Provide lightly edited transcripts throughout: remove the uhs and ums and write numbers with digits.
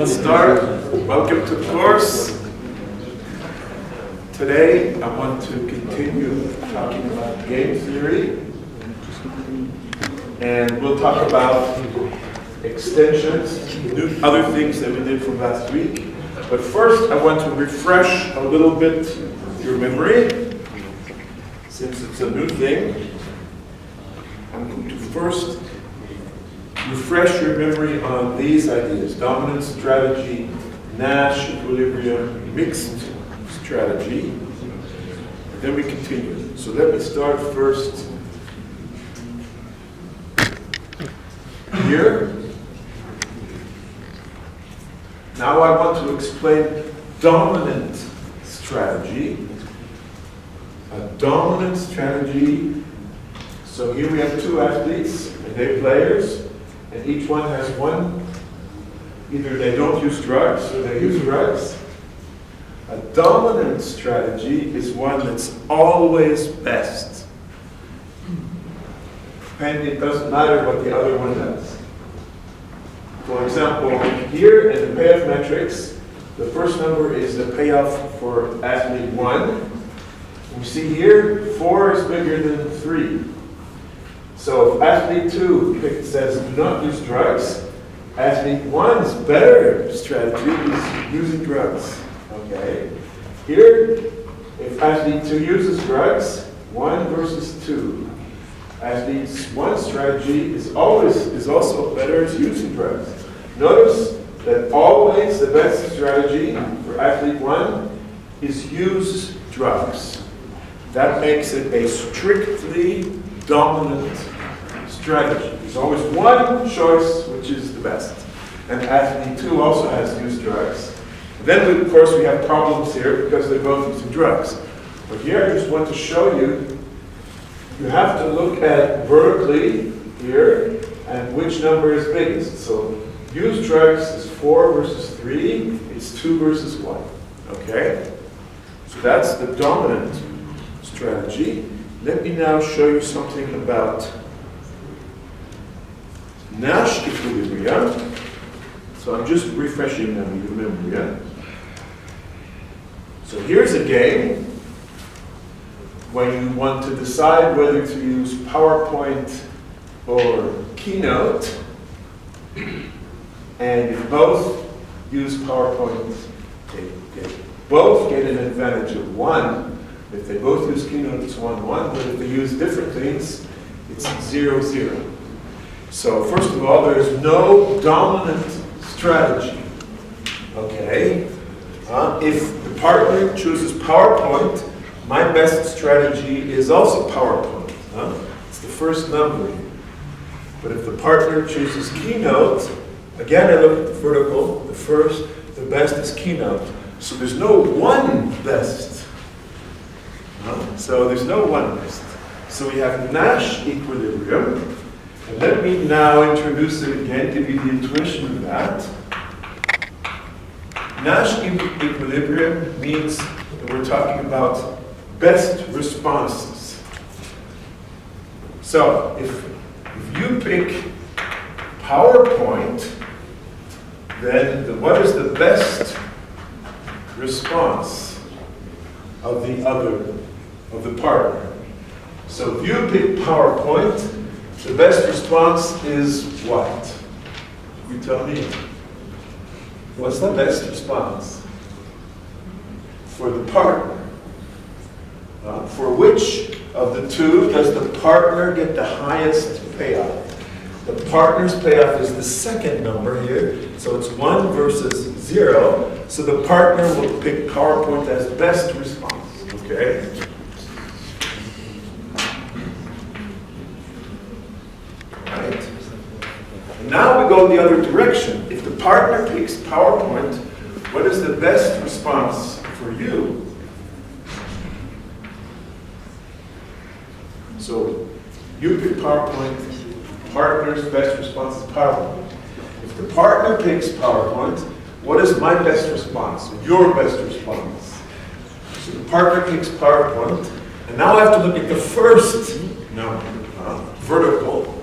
Let's start. Welcome to the course. Today I want to continue talking about game theory, and we'll talk about extensions, other things that we did from last week. But first I want to refresh a little bit your memory, since it's a new thing. I'm going to first refresh your memory on these ideas: dominant strategy, Nash Equilibrium, mixed strategy. And then we continue. So let me start first here. Now I want to explain dominant strategy. A dominant strategy. So here we have two athletes, and they're players. And each one has one, either they don't use drugs or they use drugs. A dominant strategy is one that's always best. And it doesn't matter what the other one does. For example, here in the payoff matrix, the first number is the payoff for athlete 1. You see here, 4 is bigger than 3. So if athlete 2 says do not use drugs, athlete 1's better strategy is using drugs. Okay. Here, if athlete 2 uses drugs, 1 versus 2. Athlete 1's strategy is also better as using drugs. Notice that always the best strategy for athlete 1 is use drugs. That makes it a strictly dominant strategy. There's always one choice which is the best. And athlete 2 also has used drugs. Then, of course, we have problems here because they're both using drugs. But here I just want to show you, you have to look at vertically here and which number is biggest. So used drugs is 4 versus 3, it's 2 versus 1. Okay? So that's the dominant strategy. Let me now show you something about Nash Equilibrium. So I'm just refreshing your memory. Yeah? So here's a game when you want to decide whether to use PowerPoint or Keynote, and if both use PowerPoint, they both get an advantage of 1. If they both use Keynote, it's 1-1, but if they use different things, it's 0-0. So first of all, there's no dominant strategy. Okay? If the partner chooses PowerPoint, my best strategy is also PowerPoint. It's the first number. But if the partner chooses Keynote, again I look at the vertical, the best is Keynote. So there's no one best. So there's no one best. So we have Nash Equilibrium. And let me now introduce it again, give you the intuition of that. Nash Equilibrium means that we're talking about best responses. So if you pick PowerPoint, then what is the best response of the partner? So if you pick PowerPoint, the best response is what? You tell me. What's the best response? For the partner. For which of the two does the partner get the highest payoff? The partner's payoff is the second number here, so it's 1 versus 0. So the partner will pick PowerPoint as best response. Okay? Right? And now we go the other direction. If the partner picks PowerPoint, what is the best response for you? So you pick PowerPoint, partner's best response is PowerPoint. If the partner picks PowerPoint, what is my best response? Your best response. So the partner picks PowerPoint, and now I have to look at the first number, vertical,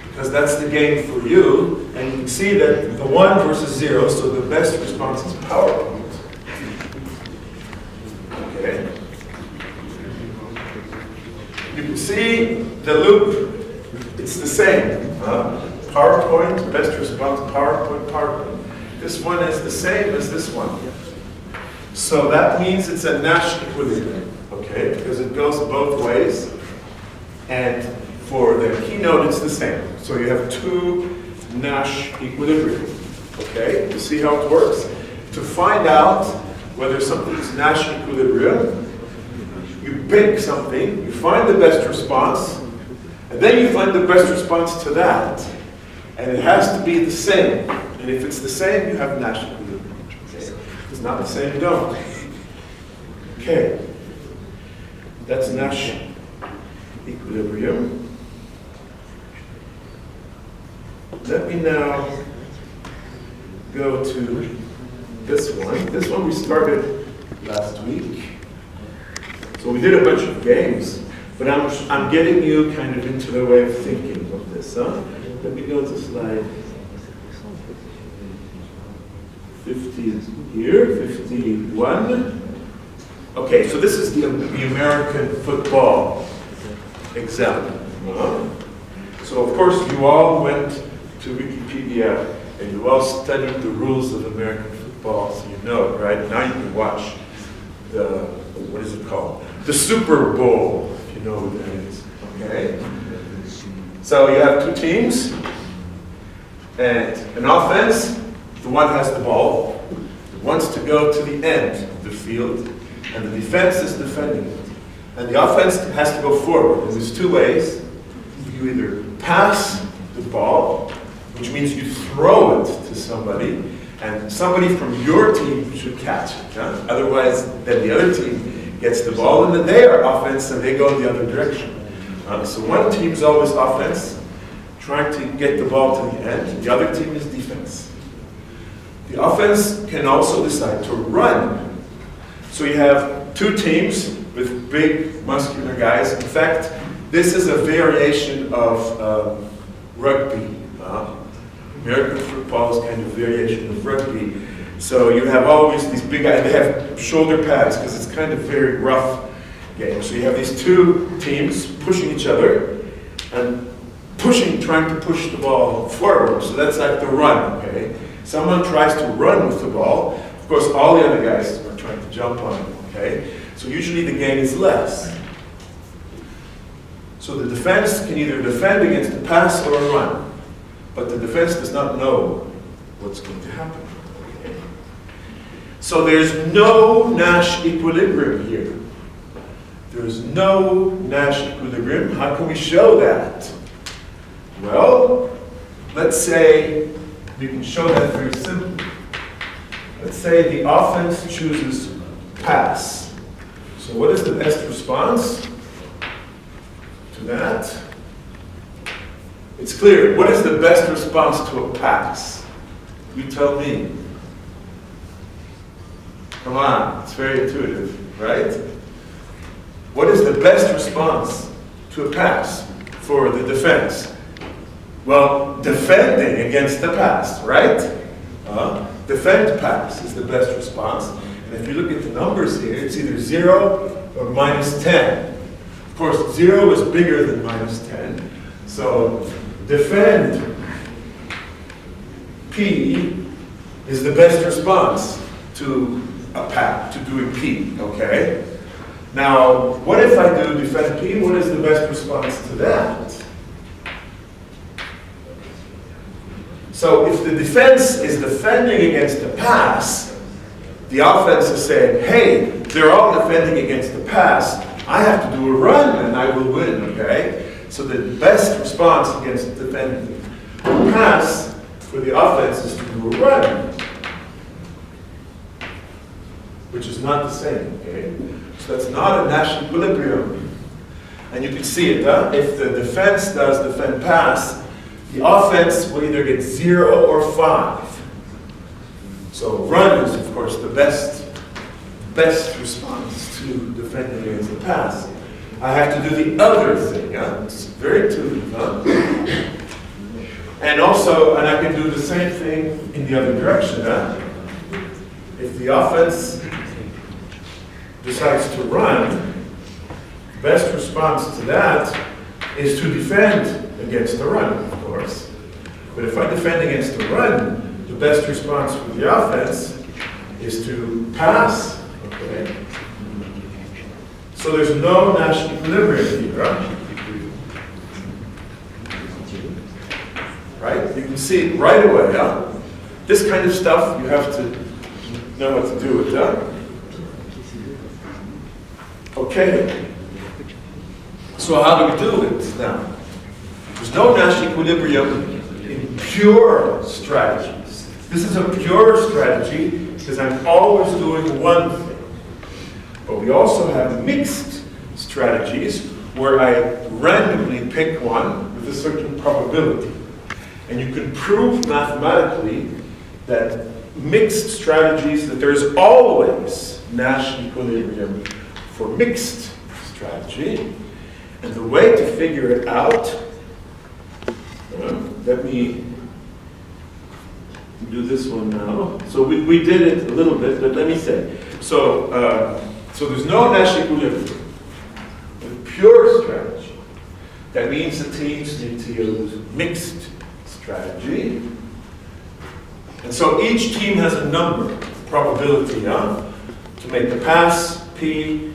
because that's the game for you. And you can see that the 1 versus 0, so the best response is power point. Okay. You can see the loop, it's the same. PowerPoint, best response, PowerPoint, PowerPoint. This one is the same as this one. So that means it's a Nash equilibrium, okay? Because it goes both ways. And for the keynote, it's the same. So you have two Nash equilibrium, okay? You see how it works? To find out whether something is Nash equilibrium, you pick something, you find the best response, and then you find the best response to that. And it has to be the same. And if it's the same, you have Nash equilibrium. Okay. If it's not the same, you don't. Okay. That's Nash equilibrium. Let me now go to this one. This one we started last week. So we did a bunch of games, but I'm getting you kind of into the way of thinking of this. Let me go to slide 50 here, 51. Okay, so this is the American football example. So of course you all went to Wikipedia and you all studied the rules of American football, so you know it, right? Now you can watch the, what is it called? The Super Bowl, if you know what that is, okay? So you have two teams, and an offense, the one has the ball, wants to go to the end of the field, and the defense is defending it. And the offense has to go forward. And there's two ways. You either pass the ball, which means you throw it to somebody, and somebody from your team should catch it. Otherwise, then the other team gets the ball, and then they are offense, and they go in the other direction. So one team is always offense, trying to get the ball to the end. The other team is defense. The offense can also decide to run. So you have two teams with big, muscular guys. In fact, this is a variation of rugby. American football is kind of a variation of rugby. So you have always these big guys. They have shoulder pads because it's kind of very rough game. So you have these two teams pushing each other and trying to push the ball forward. So that's like the run, okay? Someone tries to run with the ball. Of course, all the other guys are trying to jump on it, okay? So usually the gain is less. So the defense can either defend against a pass or a run, but the defense does not know what's going to happen. Okay? So there's no Nash equilibrium here. There's no Nash equilibrium. How can we show that? Well, let's say we can show that very simply. Let's say the offense chooses pass. So what is the best response to that? It's clear. What is the best response to a pass? You tell me. Come on, it's very intuitive, right? What is the best response to a pass for the defense? Well, defending against the pass, right? Defend pass is the best response. And if you look at the numbers here, it's either 0 or minus 10. Of course, 0 is bigger than minus 10. So defend P is the best response to a pass, to doing P, okay? Now, what if I do defend P? What is the best response to that? So if the defense is defending against the pass, the offense is saying, hey, they're all defending against the pass. I have to do a run and I will win, okay? So the best response against defending the pass for the offense is to do a run, which is not the same, okay? So that's not a Nash equilibrium. And you can see it, if the defense does defend pass, the offense will either get 0 or 5. So run is, of course, the best response to defending against the pass. I have to do the other thing. It's very intuitive. And also, and I can do the same thing in the other direction. If the offense decides to run, the best response to that is to defend against the run, of course. But if I defend against the run, the best response for the offense is to pass. Okay? So there's no Nash equilibrium here. Right? You can see it right away. This kind of stuff you have to know what to do with. Okay. So how do we do it now? There's no Nash equilibrium in pure strategies. This is a pure strategy because I'm always doing one thing. But we also have mixed strategies where I randomly pick one with a certain probability. And you can prove mathematically that mixed strategies, that there's always Nash equilibrium for mixed strategy. And the way to figure it out, let me do this one now. So we did it a little bit, but let me say. So there's no Nash equilibrium with pure strategy. That means the teams need to use mixed strategy. And so each team has a number, probability, to make a pass. P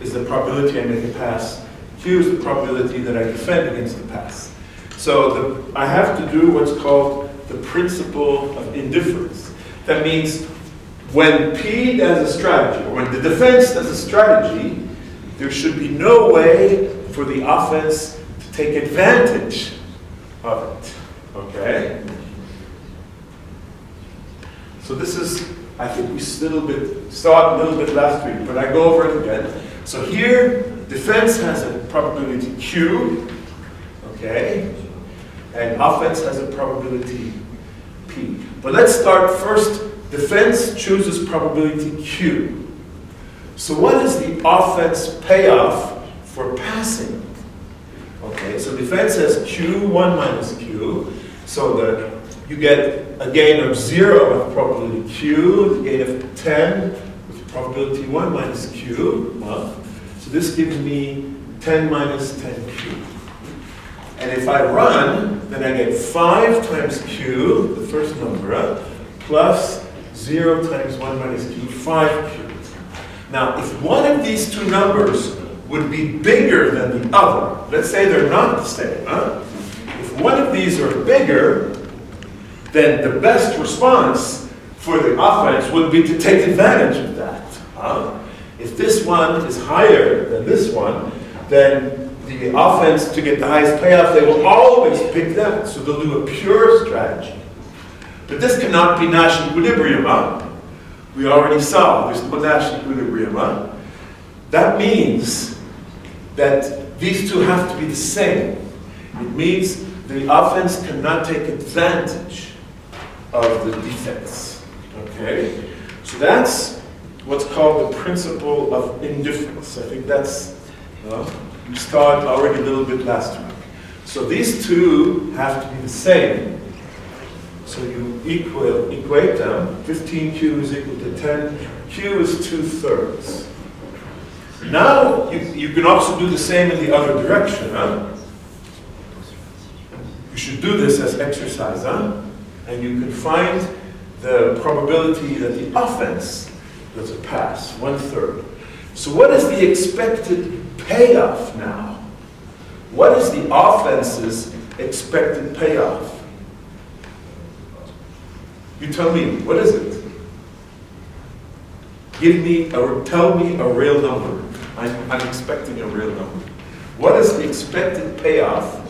is the probability I make a pass. Q is the probability that I defend against the pass. So I have to do what's called the principle of indifference. That means when P does a strategy, or when the defense does a strategy, there should be no way for the offense to take advantage of it. Okay? So this is, I think we saw it a little bit last week, but I go over it again. So here, defense has a probability Q, okay? And offense has a probability P. But let's start first. Defense chooses probability Q. So what is the offense payoff for passing? Okay, so defense has Q, 1 minus Q. So that you get a gain of 0 with probability Q, a gain of 10 with probability 1 minus Q. So this gives me 10 minus 10Q. And if I run, then I get 5 times Q, the first number, plus 0 times 1 minus Q, 5Q. Now, if one of these two numbers would be bigger than the other, let's say they're not the same, if one of these are bigger, then the best response for the offense would be to take advantage of that. If this one is higher than this one, then the offense, to get the highest payoff, they will always pick that. So they'll do a pure strategy. But this cannot be Nash equilibrium. We already saw there's no Nash equilibrium. That means that these two have to be the same. It means the offense cannot take advantage of the defense. Okay? So that's what's called the principle of indifference. I think that's, we started already a little bit last week. So these two have to be the same. So you equate them. 15Q is equal to 10Q is 2/3. Now you can also do the same in the other direction. You should do this as exercise, and you can find the probability that the offense does a pass, 1/3. So what is the expected payoff now? What is the offense's expected payoff? You tell me, what is it? Tell me a real number. I'm expecting a real number. What is the expected payoff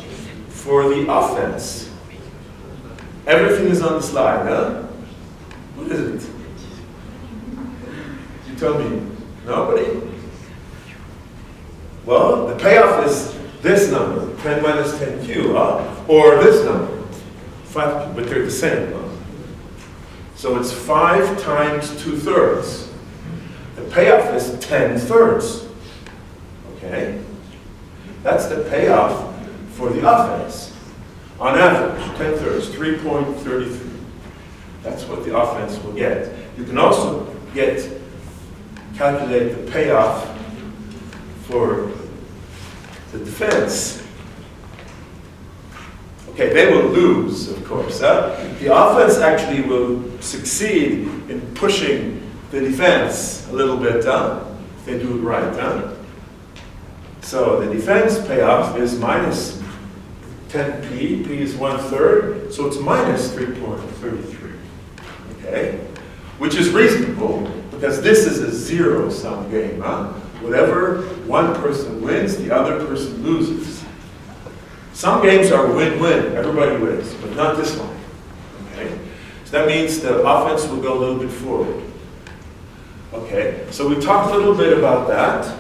for the offense? Everything is on the slide, What is it? You tell me. Nobody? Well, the payoff is this number, 10 minus 10Q, or this number, 5Q, but they're the same. So it's 5 times 2/3. The payoff is 10/3. Okay? That's the payoff for the offense. On average, 10 thirds, 3.33. That's what the offense will get. You can also calculate the payoff for the defense. Okay, they will lose, of course. The offense actually will succeed in pushing the defense a little bit, if they do it right. So the defense payoff is minus 10p, p is 1/3, so it's minus 3.33, okay? Which is reasonable, because this is a zero-sum game, Whatever one person wins, the other person loses. Some games are win-win, everybody wins, but not this one, okay? So that means the offense will go a little bit forward. Okay, so we talked a little bit about that,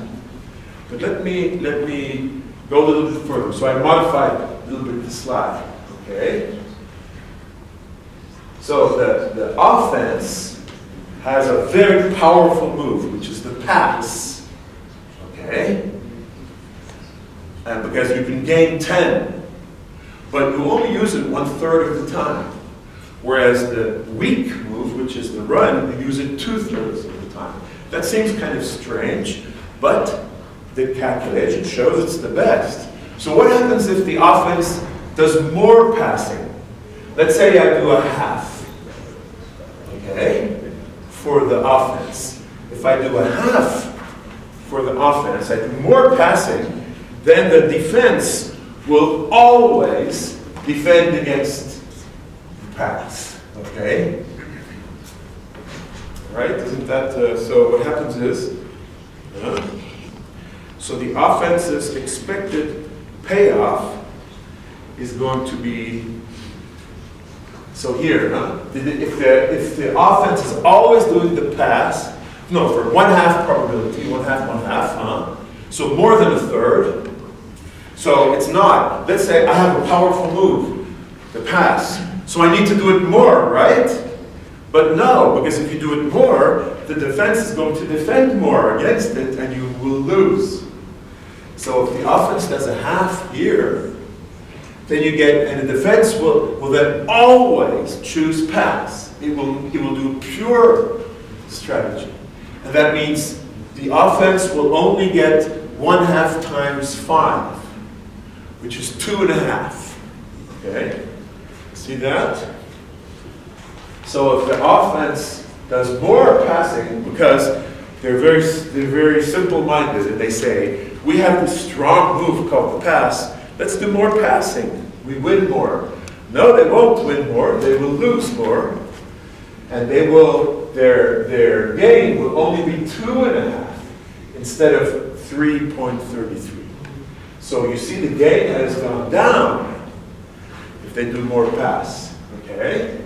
but let me go a little bit further. So I modified a little bit the slide, okay? So the offense has a very powerful move, which is the pass, okay? And because you can gain 10, but you only use it 1/3 of the time. Whereas the weak move, which is the run, you use it 2/3 of the time. That seems kind of strange, but the calculation shows it's the best. So what happens if the offense does more passing? Let's say I do a half, okay, for the offense. If I do a half for the offense, I do more passing, then the defense will always defend against pass, okay? Right? Isn't that, so what happens is, so the offense's expected payoff is going to be, so here, if the offense is always doing the pass, no, for 1/2 probability, 1/2, so more than 1/3. So it's not, let's say I have a powerful move, the pass. So I need to do it more, right? But no, because if you do it more, the defense is going to defend more against it and you will lose. So if the offense does a half here, then you get, and the defense will then always choose pass. It will do pure strategy. And that means the offense will only get 1/2 times 5, which is 2.5, okay? See that? So if the offense does more passing, because they're very simple-minded, and they say, we have this strong move called the pass, let's do more passing, we win more. No, they won't win more, they will lose more, and their gain will only be 2.5 instead of 3.33. So you see the gain has gone down if they do more pass, okay?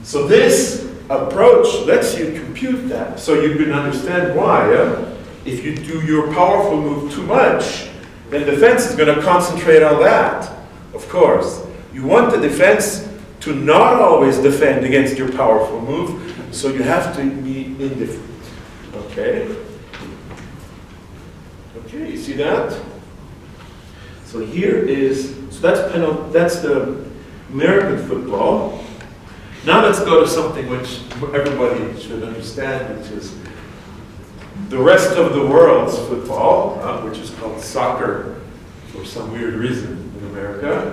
So this approach lets you compute that, so you can understand why. If you do your powerful move too much, then defense is going to concentrate on that, of course. You want the defense to not always defend against your powerful move, so you have to be indifferent, okay? Okay, you see that? So here is, so that's the American football. Now let's go to something which everybody should understand, which is the rest of the world's football, which is called soccer for some weird reason in America.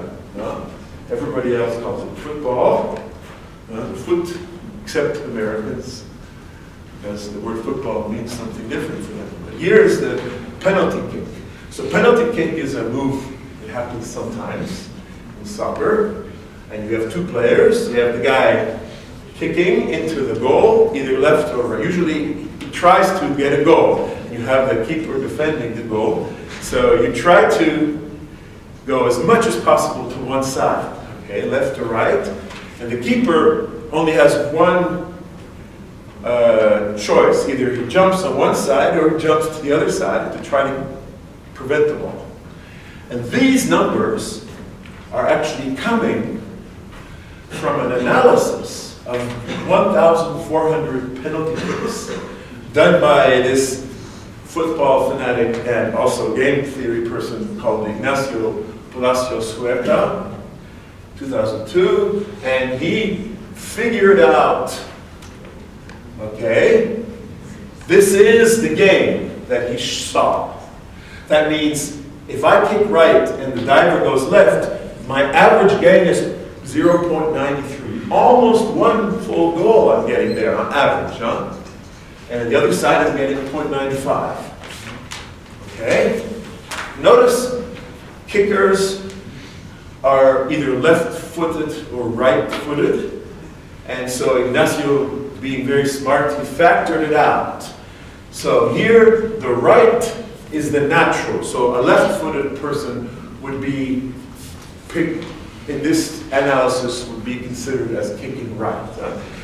Everybody else calls it football, except Americans, because the word football means something different for them. But here's the penalty kick. So penalty kick is a move that happens sometimes in soccer. And you have two players. You have the guy kicking into the goal, either left or right. Usually he tries to get a goal. You have the keeper defending the goal. So you try to go as much as possible to one side, okay, left or right. And the keeper only has one choice. Either he jumps on one side or he jumps to the other side to try to prevent the ball. And these numbers are actually coming from an analysis of 1,400 penalty kicks done by this football fanatic and also game theory person called Ignacio Palacios Huerta, 2002, and he figured out, okay, this is the game that he saw. That means if I kick right and the diver goes left, my average gain is 0.93. Almost one full goal I'm getting there on average, huh? And on the other side I'm getting 0.95. Okay? Notice kickers are either left-footed or right-footed. And so Ignacio, being very smart, he factored it out. So here, the right is the natural. So a left-footed person would be, in this analysis, would be considered as kicking right.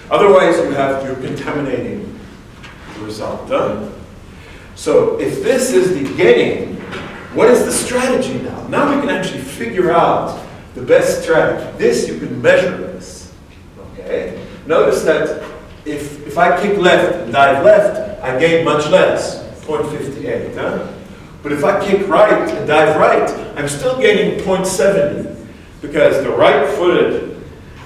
Otherwise, you're contaminating the result. So if this is the gain, what is the strategy now? Now we can actually figure out the best strategy. This, you can measure this. Okay? Notice that if I kick left and dive left, I gain much less, 0.58. But if I kick right and dive right, I'm still gaining 0.70, because the right-footed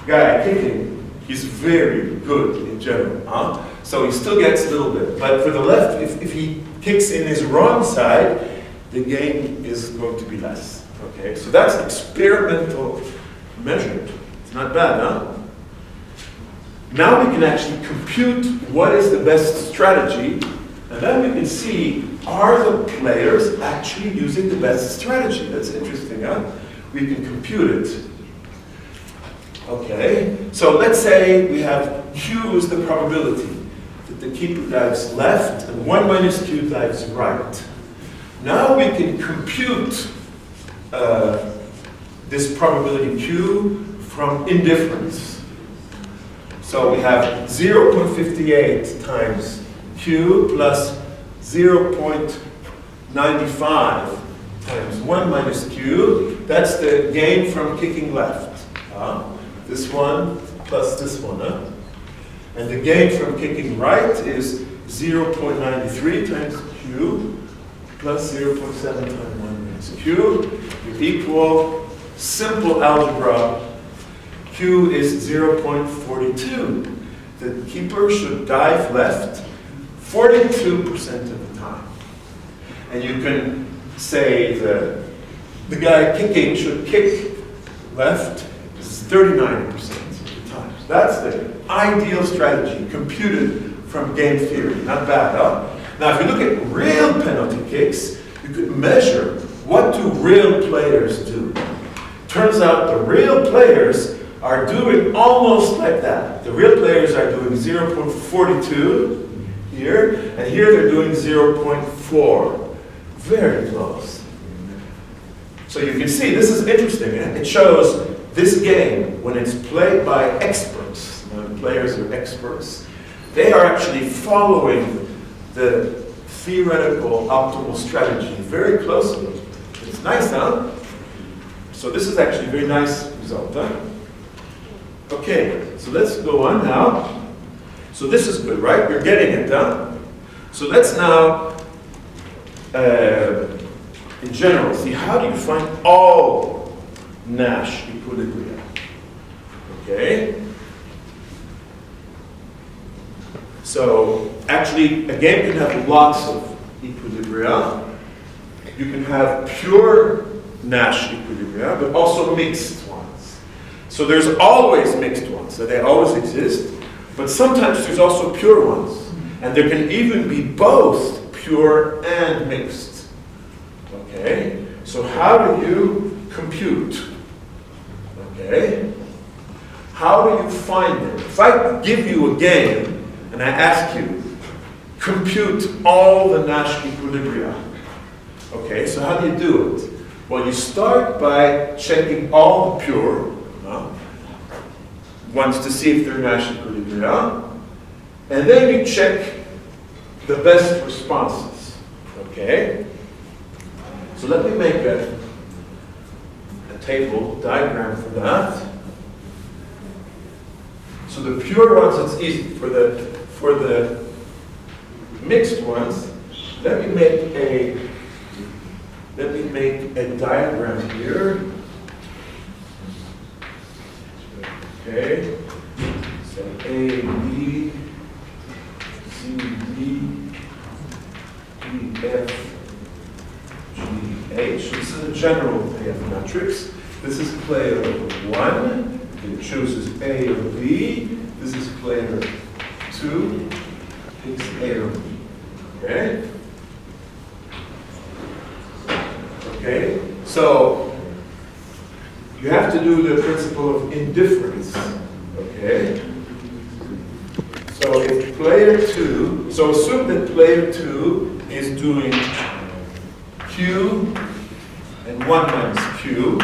guy kicking, he's very good in general. So he still gets a little bit. But for the left, if he kicks in his wrong side, the gain is going to be less. Okay, so that's experimental measurement. It's not bad, huh? Now we can actually compute what is the best strategy, and then we can see, are the players actually using the best strategy? That's interesting, huh? We can compute it. Okay, so let's say we have Q is the probability that the keeper dives left and 1 minus Q dives right. Now we can compute this probability Q from indifference. So we have 0.58 times Q plus 0.95 times 1 minus Q. That's the gain from kicking left. This one plus this one. And the gain from kicking right is 0.93 times Q plus 0.7 times 1 minus Q. You equal simple algebra. Q is 0.42. The keeper should dive left 42% of the time. And you can say the guy kicking should kick left 39% of the time. So that's the ideal strategy computed from game theory. Not bad, huh? Now, if you look at real penalty kicks, you could measure what do real players do. Turns out the real players are doing almost like that. The real players are doing 0.42 here, and here they're doing 0.4. Very close. So you can see, this is interesting. It shows this game, when it's played by experts, when players are experts, they are actually following the theoretical optimal strategy very closely. It's nice, huh? So this is actually a very nice result, huh? Okay, so let's go on now. So this is good, right? You're getting it, huh? So let's now, in general, see how do you find all Nash equilibria? Okay? So actually, a game can have lots of equilibria. You can have pure Nash equilibria, but also mixed ones. So there's always mixed ones, so they always exist, but sometimes there's also pure ones. And there can even be both pure and mixed. Okay? So how do you compute? Okay? How do you find it? If I give you a game and I ask you, compute all the Nash equilibria. Okay, so how do you do it? Well, you start by checking all the pure ones to see if they're Nash equilibria. And then you check the best responses. Okay? So let me make a table, diagram for that. So the pure ones, it's easy. For the mixed ones, let me make a diagram here. Okay? So A, B, C, D, E, F, G, H. This is a general payoff matrix. This is player 1. It chooses A or B. This is player 2. Picks A or B. Okay? Okay? So, you have to do the principle of indifference. Okay? So if player 2, so assume that player 2 is doing Q and 1 minus Q.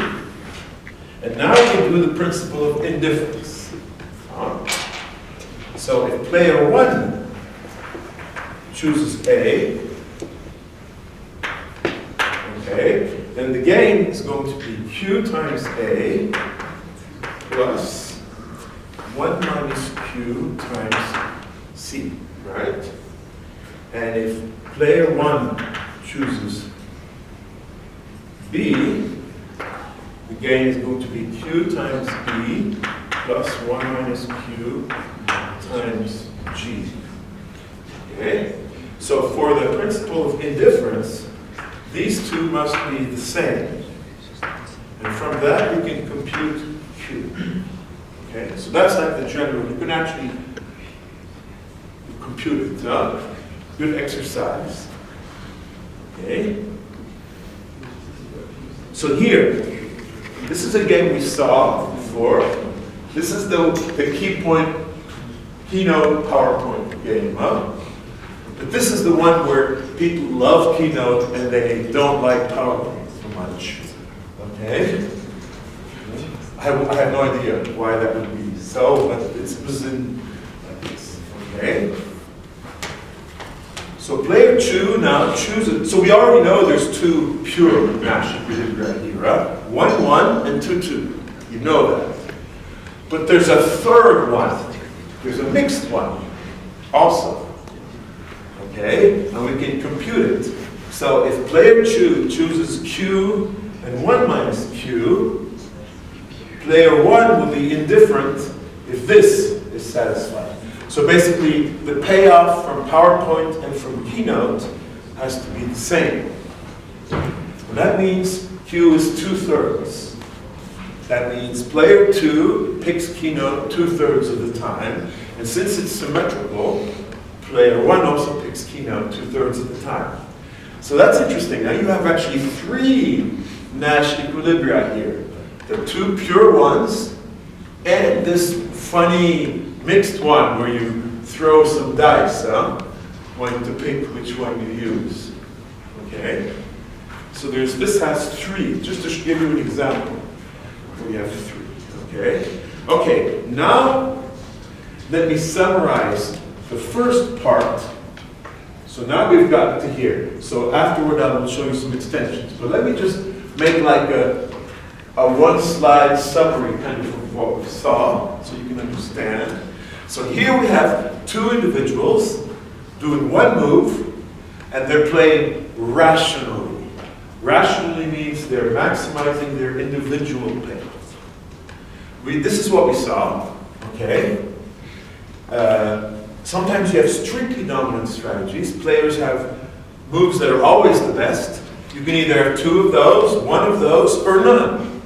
And now we can do the principle of indifference. So if player 1 chooses A, okay, then the gain is going to be Q times A plus 1 minus Q times C, right? And if player 1 chooses B, the gain is going to be Q times B plus 1 minus Q times G. Okay? So for the principle of indifference, these two must be the same. And from that you can compute Q. Okay? So that's like the general. You can actually compute it. Good exercise. Okay? So here, this is a game we saw before. This is the key point, Keynote PowerPoint game, huh? But this is the one where people love Keynote and they don't like PowerPoint so much. Okay? I have no idea why that would be so, but it was in like this. Okay? So player 2 now chooses, so we already know there's two pure Nash Equilibrium here, right? 1, 1, and 2, 2. You know that. But there's a third one. There's a mixed one also. Okay? And we can compute it. So if player 2 chooses Q and 1 minus Q, player 1 will be indifferent if this is satisfied. So basically, the payoff from PowerPoint and from Keynote has to be the same. And that means Q is 2/3. That means player 2 picks Keynote 2/3 of the time. And since it's symmetrical, player 1 also picks Keynote 2/3 of the time. So that's interesting. Now you have actually 3 Nash Equilibria here. The 2 pure ones and this funny mixed one where you throw some dice, when to pick which one you use. Okay? So this has 3, just to give you an example. We have 3. Okay? Okay, now let me summarize the first part. So now we've gotten to here. So afterward I will show you some extensions. But let me just make like a 1-slide summary kind of what we saw so you can understand. So here we have 2 individuals doing one move, and they're playing rationally. Rationally means they're maximizing their individual payoff. This is what we saw, okay? Sometimes you have strictly dominant strategies. Players have moves that are always the best. You can either have 2 of those, 1 of those, or none.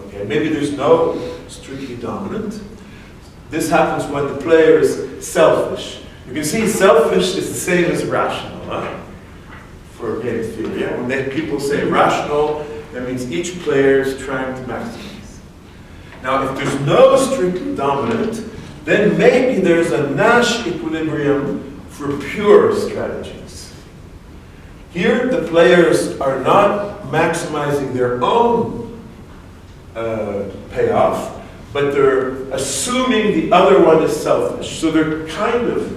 Okay, maybe there's no strictly dominant. This happens when the player is selfish. You can see selfish is the same as rational, for game theory. Yeah? When people say rational, that means each player is trying to maximize. Now, if there's no strictly dominant, then maybe there's a Nash equilibrium for pure strategies. Here, the players are not maximizing their own payoff, but they're assuming the other one is selfish. So they're kind of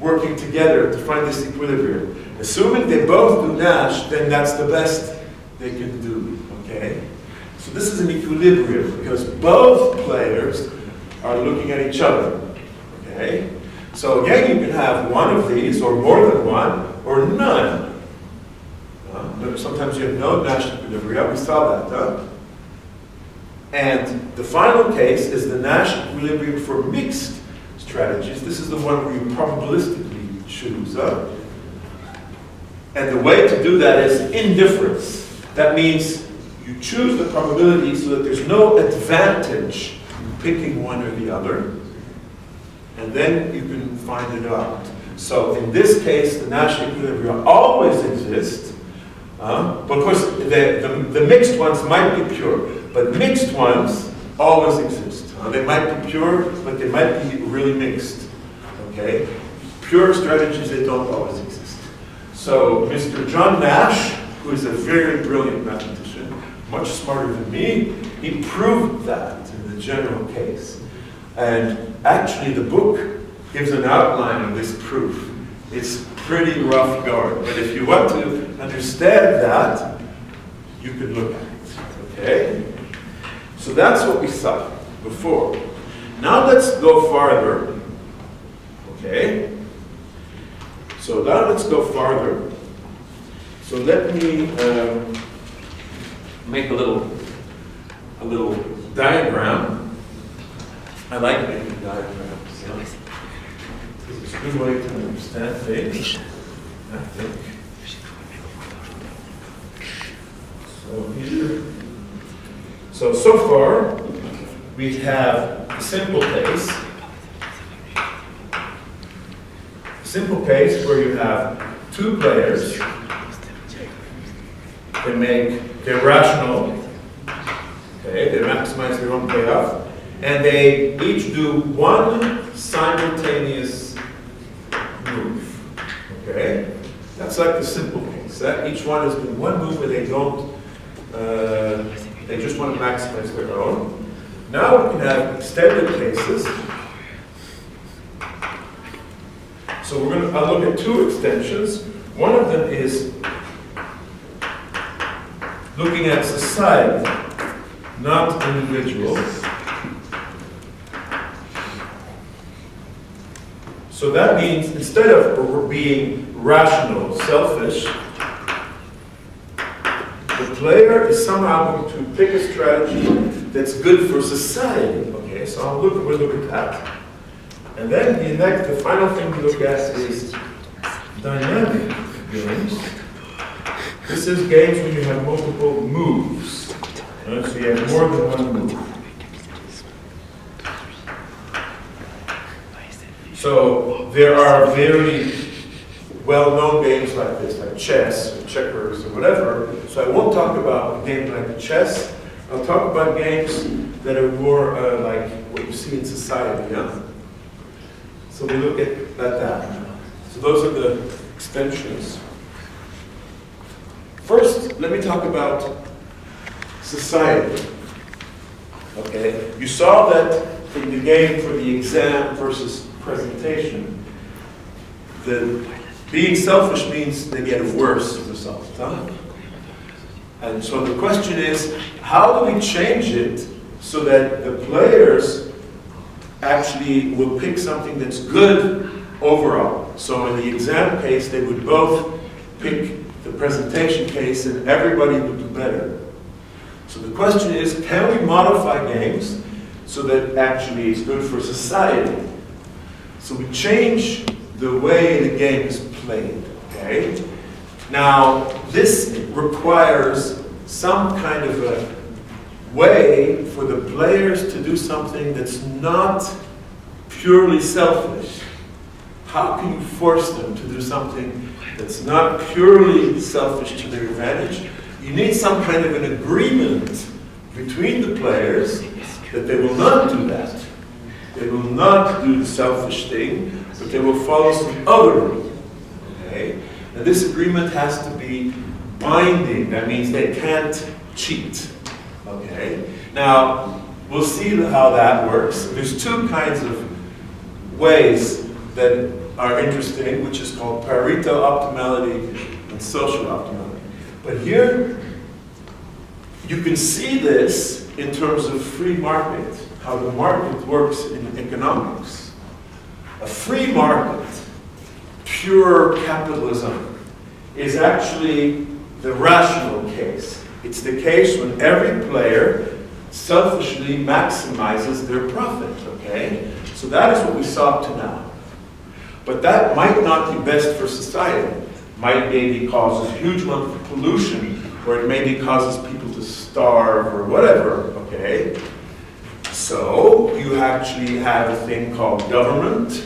working together to find this equilibrium. Assuming they both do Nash, then that's the best they can do, okay? So this is an equilibrium because both players are looking at each other, okay? So again, you can have one of these, or more than one, or none. Sometimes you have no Nash equilibria. We saw that, And the final case is the Nash equilibrium for mixed strategies. This is the one where you probabilistically choose. And the way to do that is indifference. That means you choose the probability so that there's no advantage in picking one or the other. And then you can find it out. So in this case, the Nash equilibrium always exists. But of course, the mixed ones might be pure, but mixed ones always exist. They might be pure, but they might be really mixed. Okay? Pure strategies, they don't always exist. So Mr. John Nash, who is a very brilliant mathematician, much smarter than me, he proved that in the general case. And actually, the book gives an outline of this proof. It's pretty rough going, but if you want to understand that, you could look at it, okay? So that's what we saw before. Now let's go farther, okay? So now let's go farther. So let me make a little diagram. I like making diagrams. You know? It's a good way to understand things, I think. So far, we have a simple case. A simple case where you have two players. They're rational. Okay, they maximize their own payoff. And they each do one simultaneous move. Okay? That's like the simple case. Each one has been one move where they don't, they just want to maximize their own. Now we can have extended cases. So I'll look at two extensions. One of them is looking at society, not individuals. So that means instead of being rational, selfish, the player is somehow going to pick a strategy that's good for society. Okay, so we'll look at that. And then the final thing to look at is dynamic games. This is games when you have multiple moves. So you have more than one move. So there are very well-known games like this, like chess, or checkers, or whatever. So I won't talk about a game like chess. I'll talk about games that are more like what you see in society. Yeah? So we look at that. So those are the extensions. First, let me talk about society. Okay, you saw that in the game for the exam versus presentation, being selfish means they get a worse result. Huh? And so the question is, how do we change it so that the players actually will pick something that's good overall? So in the exam case, they would both pick the presentation case and everybody would do better. So the question is, can we modify games so that actually it's good for society? So we change the way the game is played, okay? Now, this requires some kind of a way for the players to do something that's not purely selfish. How can you force them to do something that's not purely selfish to their advantage? You need some kind of an agreement between the players that they will not do that. They will not do the selfish thing, but they will follow some other rule. Okay? And this agreement has to be binding. That means they can't cheat. Okay? Now, we'll see how that works. There's two kinds of ways that are interesting, which is called Pareto Optimality and social optimality. But here, you can see this in terms of free market, how the market works in economics. A free market, pure capitalism, is actually the rational case. It's the case when every player selfishly maximizes their profit, okay? So that is what we saw up to now. But that might not be best for society. Might maybe causes a huge amount of pollution, or it maybe causes people to starve or whatever, okay? So you actually have a thing called government,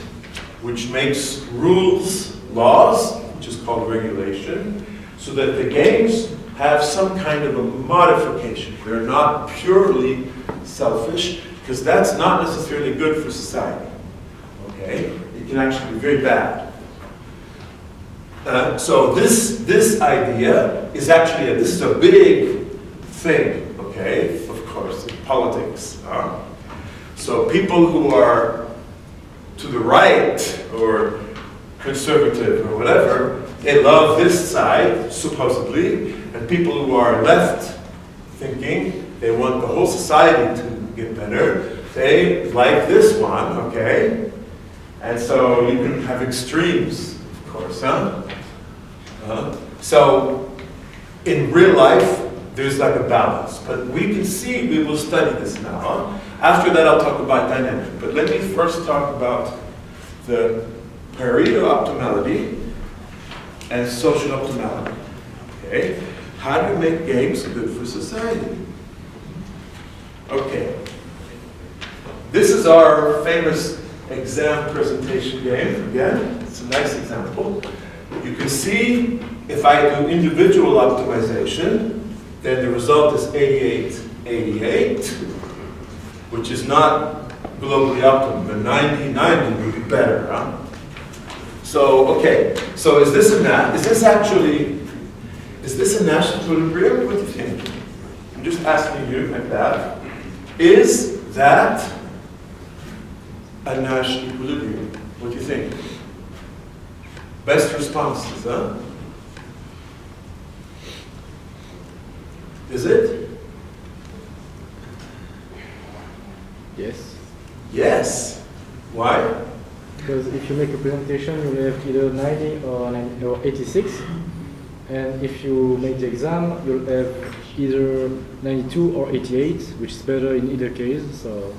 which makes rules, laws, which is called regulation, so that the games have some kind of a modification. They're not purely selfish, because that's not necessarily good for society, okay? It can actually be very bad. So this idea is actually, this is a big thing, okay, of course, in politics. So people who are to the right, or conservative, or whatever, they love this side, supposedly, and people who are left thinking, they want the whole society to get better, they like this one, okay? And so you can have extremes, of course, huh? So in real life, there's like a balance, but we can see, we will study this now. Huh? After that, I'll talk about dynamic, but let me first talk about the Pareto Optimality and social optimality, okay? How do you make games good for society? Okay, this is our famous exam presentation game. Again, it's a nice example. You can see if I do individual optimization, then the result is 88-88, which is not globally optimum. The 90-90 would be better, huh? So, okay, so is this a Nash equilibrium? What do you think? I'm just asking you like that. Is that a Nash equilibrium? What do you think? Best responses, huh? Is it? Yes. Yes. Why? Because if you make a presentation, you will have either 90 or 86. And if you make the exam, you'll have either 92 or 88, which is better in either case. So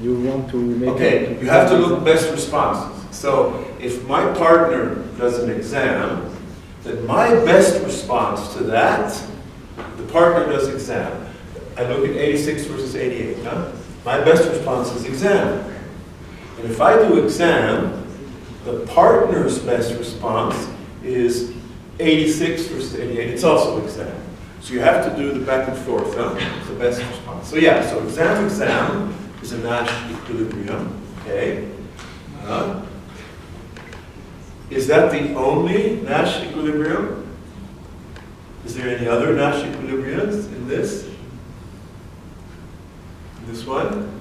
you want to make okay, you have to look best responses. So if my partner does an exam, then my best response to that, the partner does exam. I look at 86 versus 88, huh? My best response is exam. And if I do exam, the partner's best response is 86 versus 88. It's also exam. So you have to do the back and forth, huh? It's the best response. So yeah, so exam is a Nash equilibrium, okay? Is that the only Nash equilibrium? Is there any other Nash equilibriums in this? This one?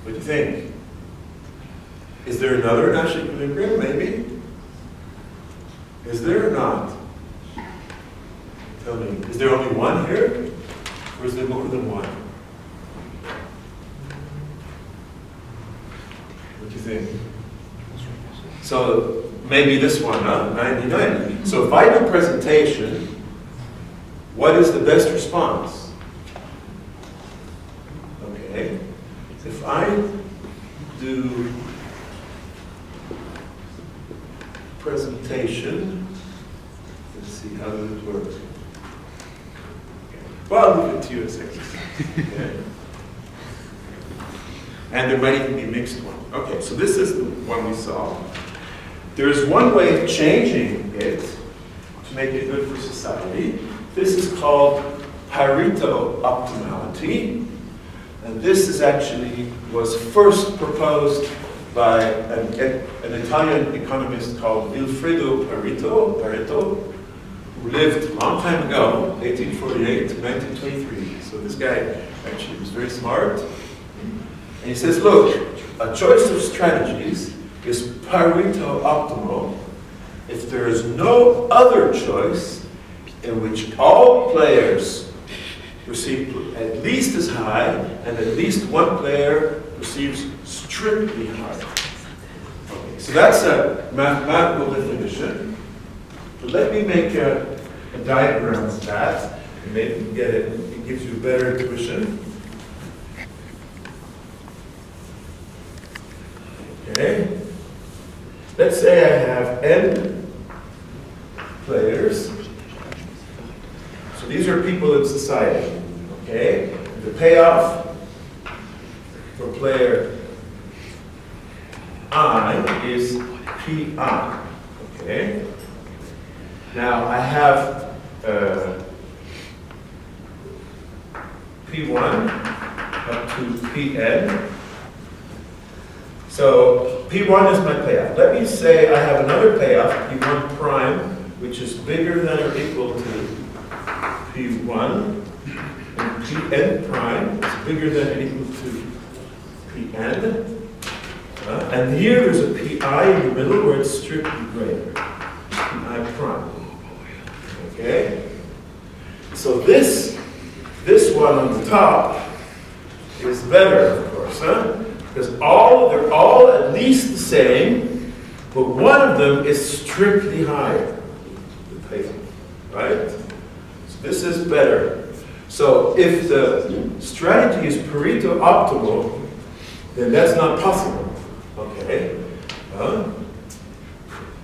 What do you think? Is there another Nash equilibrium, maybe? Is there or not? Tell me, is there only one here? Or is there more than one? What do you think? So maybe this one, huh? 90-90. So if I do presentation, what is the best response? Okay. If I do presentation, let's see, how does it work? Well, I'll leave it to you in a second. Okay. And there might even be mixed one. Okay, so this is the one we saw. There's one way of changing it to make it good for society. This is called Pareto Optimality. And this is actually was first proposed by an Italian economist called Vilfredo Pareto, who lived a long time ago, 1848 to 1923. So this guy actually was very smart. And he says, look, a choice of strategies is Pareto optimal if there is no other choice in which all players receive at least as high and at least one player receives strictly high. Okay, so that's a mathematical definition. But let me make a a diagram of that, and maybe you can get it. It gives you better intuition. Okay. Let's say I have n players. So these are people in society. Okay. The payoff for player I is Pi. Okay. Now I have P1 up to Pn. So P1 is my payoff. Let me say I have another payoff, P1 prime, which is bigger than or equal to P1, and Pn prime is bigger than or equal to Pn. And here there's a Pi in the middle where it's strictly greater, Pi prime. Okay? So this one on the top is better, of course, huh? Because they're all at least the same, but one of them is strictly higher, right? So this is better. So if the strategy is Pareto optimal, then that's not possible, okay?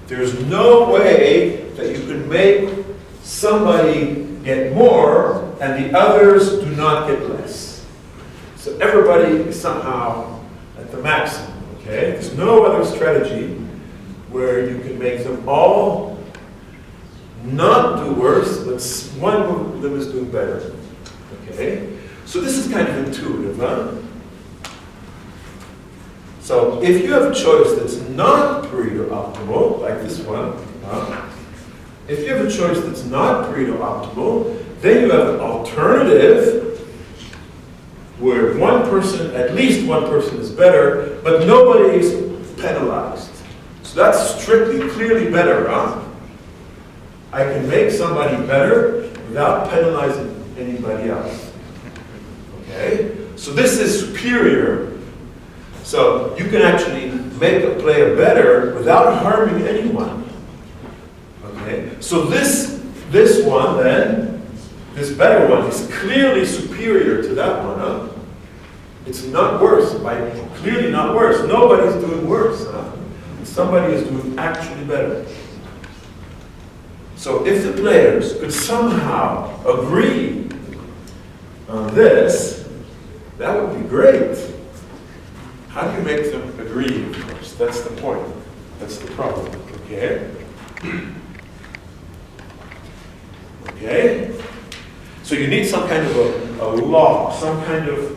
There's no way that you can make somebody get more and the others do not get less. So everybody is somehow at the maximum, okay? There's no other strategy where you can make them all not do worse, but one of them is doing better, okay? So this is kind of intuitive, huh? So if you have a choice that's not Pareto optimal, like this one, if you have a choice that's not Pareto optimal, then you have an alternative where at least one person is better, but nobody is penalized. So that's strictly, clearly better, huh? I can make somebody better without penalizing anybody else. Okay? So this is superior. So you can actually make a player better without harming anyone. Okay? So this one then, this better one is clearly superior to that one, huh? It's not worse, clearly not worse. Nobody's doing worse, huh? Somebody is doing actually better. So if the players could somehow agree on this, that would be great. How do you make them agree, of course? That's the point. That's the problem, okay? Okay? So you need some kind of a law, some kind of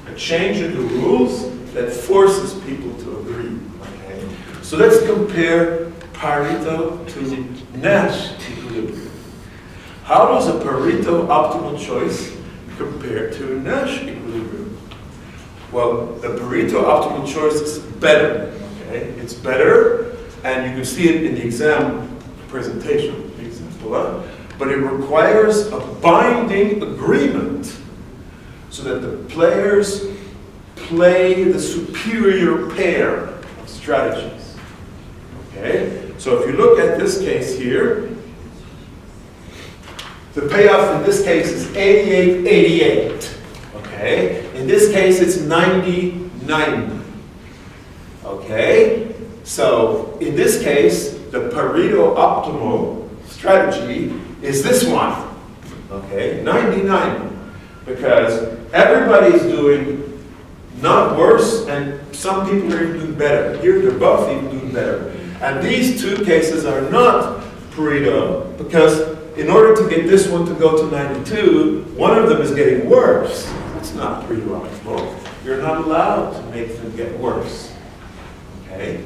a change in the rules that forces people to agree. Okay? So let's compare Pareto to Nash Equilibrium. How does a Pareto optimal choice compare to Nash Equilibrium? Well, the Pareto optimal choice is better. Okay? It's better, and you can see it in the exam presentation, for example. But it requires a binding agreement so that the players play the superior pair of strategies. Okay? So if you look at this case here, the payoff in this case is 88-88. Okay? In this case, it's 90-90. Okay? So in this case, the Pareto optimal strategy is this one, okay, 90-90, because everybody's doing not worse, and some people are even doing better. Here, they're both even doing better. And these two cases are not Pareto, because in order to get this one to go to 92, one of them is getting worse. That's not Pareto optimal. You're not allowed to make them get worse, okay?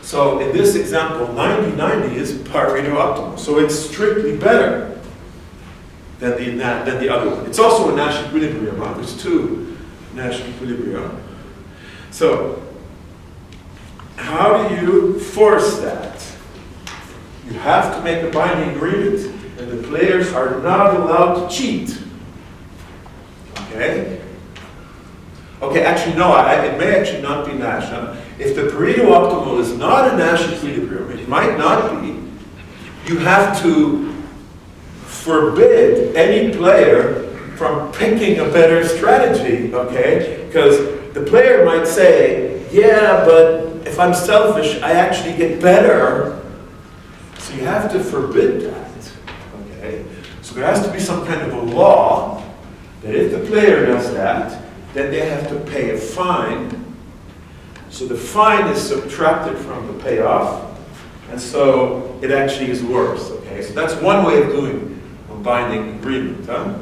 So in this example, 90-90 is Pareto optimal. So it's strictly better than the other one. It's also a Nash Equilibrium. There's two Nash Equilibrium. So how do you force that? You have to make a binding agreement, and the players are not allowed to cheat. Okay? Okay, actually, no, it may actually not be Nash. Huh? If the Pareto optimal is not a Nash equilibrium, it might not be, you have to forbid any player from picking a better strategy, okay? Because the player might say, yeah, but if I'm selfish, I actually get better. So you have to forbid that, okay? So there has to be some kind of a law that if the player does that, then they have to pay a fine. So the fine is subtracted from the payoff, and so it actually is worse, okay? So that's one way of doing a binding agreement, huh?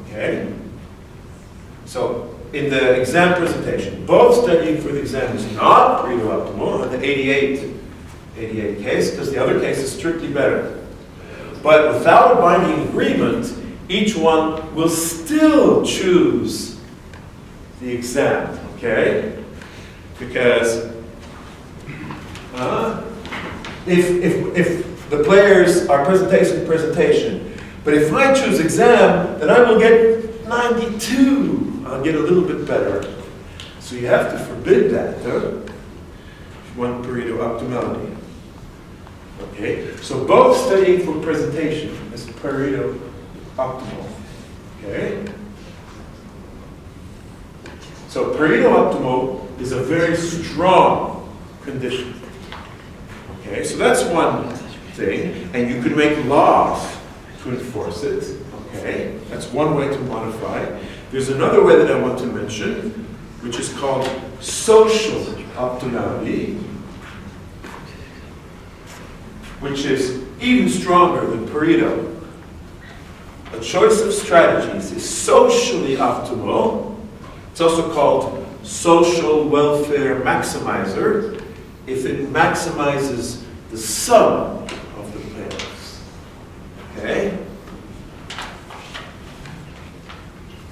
Okay? So in the exam presentation, both studying for the exam is not Pareto optimal in the 88 case, because the other case is strictly better. But without a binding agreement, each one will still choose the exam, okay? Because if the players are presentation, but if I choose exam, then I will get 92. I'll get a little bit better. So you have to forbid that, huh? If you want Pareto optimality. Okay, so both studying for presentation is Pareto optimal. Okay? So Pareto optimal is a very strong condition. Okay, so that's one thing, and you could make laws to enforce it. Okay, that's one way to modify. There's another way that I want to mention, which is called social optimality, which is even stronger than Pareto. A choice of strategies is socially optimal. It's also called social welfare maximizer if it maximizes the sum of the pairs. Okay?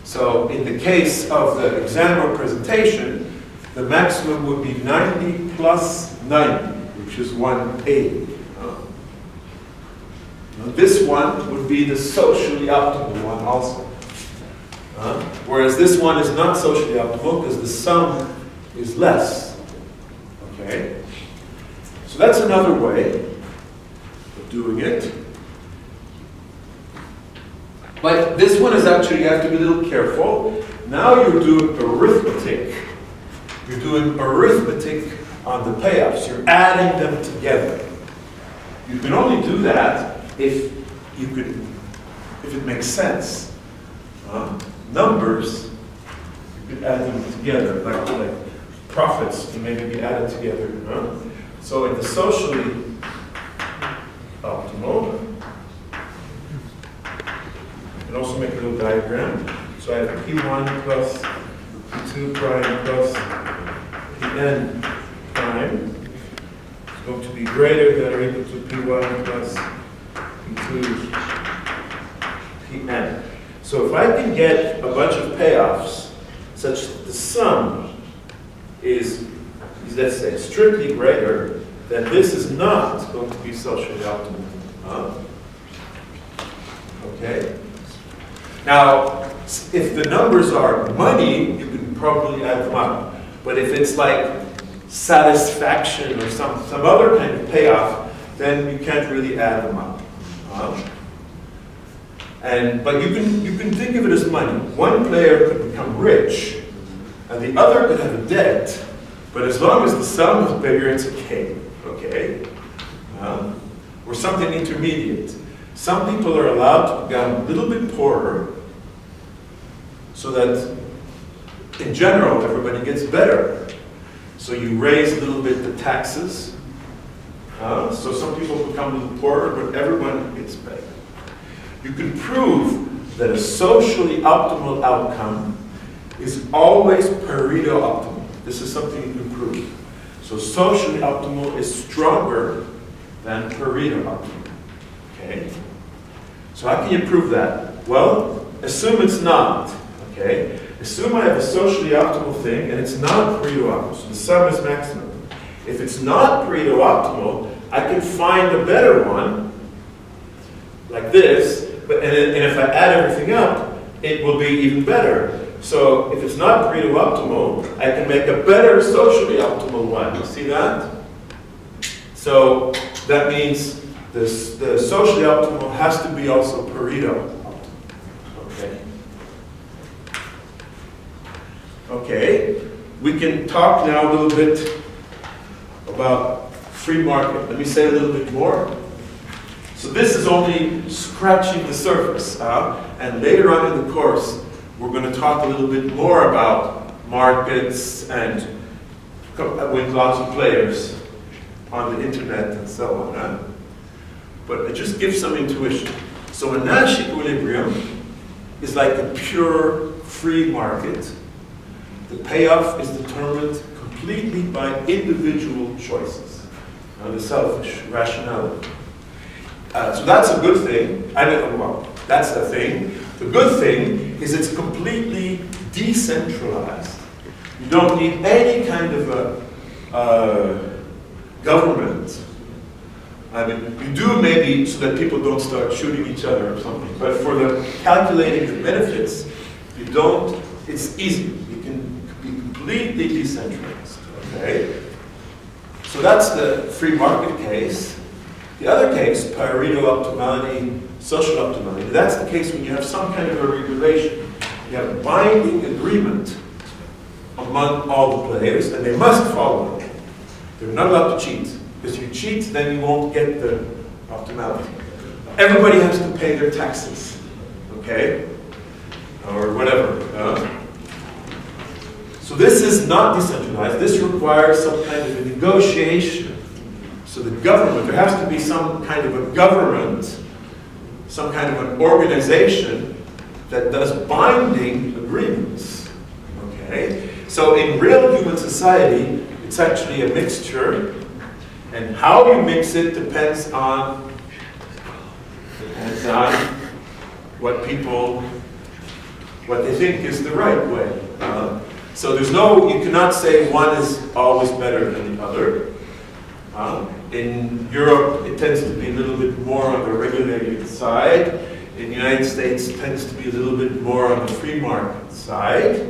So in the case of the exam or presentation, the maximum would be 90 plus 90, which is 180. This one would be the socially optimal one also. Whereas this one is not socially optimal because the sum is less. Okay? So that's another way of doing it. But this one is actually, you have to be a little careful. Now you're doing arithmetic. You're doing arithmetic on the payoffs. You're adding them together. You can only do that if it makes sense. Numbers, you could add them together, like profits can maybe be added together. So in the socially optimal, you can also make a little diagram. So I have P1 plus P2 prime plus Pn prime. It's going to be greater than or equal to P1 plus P2 Pn. So if I can get a bunch of payoffs such that the sum is, let's say, strictly greater, then this is not going to be socially optimal. Okay? Now, if the numbers are money, you can probably add them up. But if it's like satisfaction or some other kind of payoff, then you can't really add them up. But you can think of it as money. One player could become rich, and the other could have a debt. But as long as the sum is bigger, it's okay. Okay? Or something intermediate. Some people are allowed to become a little bit poorer, so that in general everybody gets better. So you raise a little bit the taxes. So some people become a little poorer, but everyone gets better. You can prove that a socially optimal outcome is always Pareto optimal. This is something you can prove. So socially optimal is stronger than Pareto optimal. Okay? So how can you prove that? Well, assume it's not. Okay? Assume I have a socially optimal thing and it's not Pareto optimal. So the sum is maximum. If it's not Pareto optimal, I can find a better one, like this, and if I add everything up, it will be even better. So if it's not Pareto optimal, I can make a better socially optimal one. You see that? So that means the socially optimal has to be also Pareto optimal. Okay. Okay. We can talk now a little bit about free market. Let me say a little bit more. So this is only scratching the surface, and later on in the course, we're going to talk a little bit more about markets and with lots of players on the internet and so on. But it just gives some intuition. So a Nash equilibrium is like a pure free market. The payoff is determined completely by individual choices, the selfish rationality. So that's a good thing. Well, that's the thing. The good thing is it's completely decentralized. You don't need any kind of a government. I mean, you do maybe so that people don't start shooting each other or something. But for the calculating the benefits, you don't. It's easy. You can be completely decentralized. Okay. So that's the free market case. The other case, Pareto optimality, social optimality, that's the case when you have some kind of a regulation. You have a binding agreement among all the players, and they must follow it. They're not allowed to cheat. Because if you cheat, then you won't get the optimality. Everybody has to pay their taxes, okay? Or whatever. So this is not decentralized. This requires some kind of a negotiation. So the government, there has to be some kind of a government, some kind of an organization that does binding agreements. Okay? So in real human society, it's actually a mixture, and how you mix it depends on what they think is the right way. So there's you cannot say one is always better than the other. In Europe, it tends to be a little bit more on the regulated side. In the United States, it tends to be a little bit more on the free market side.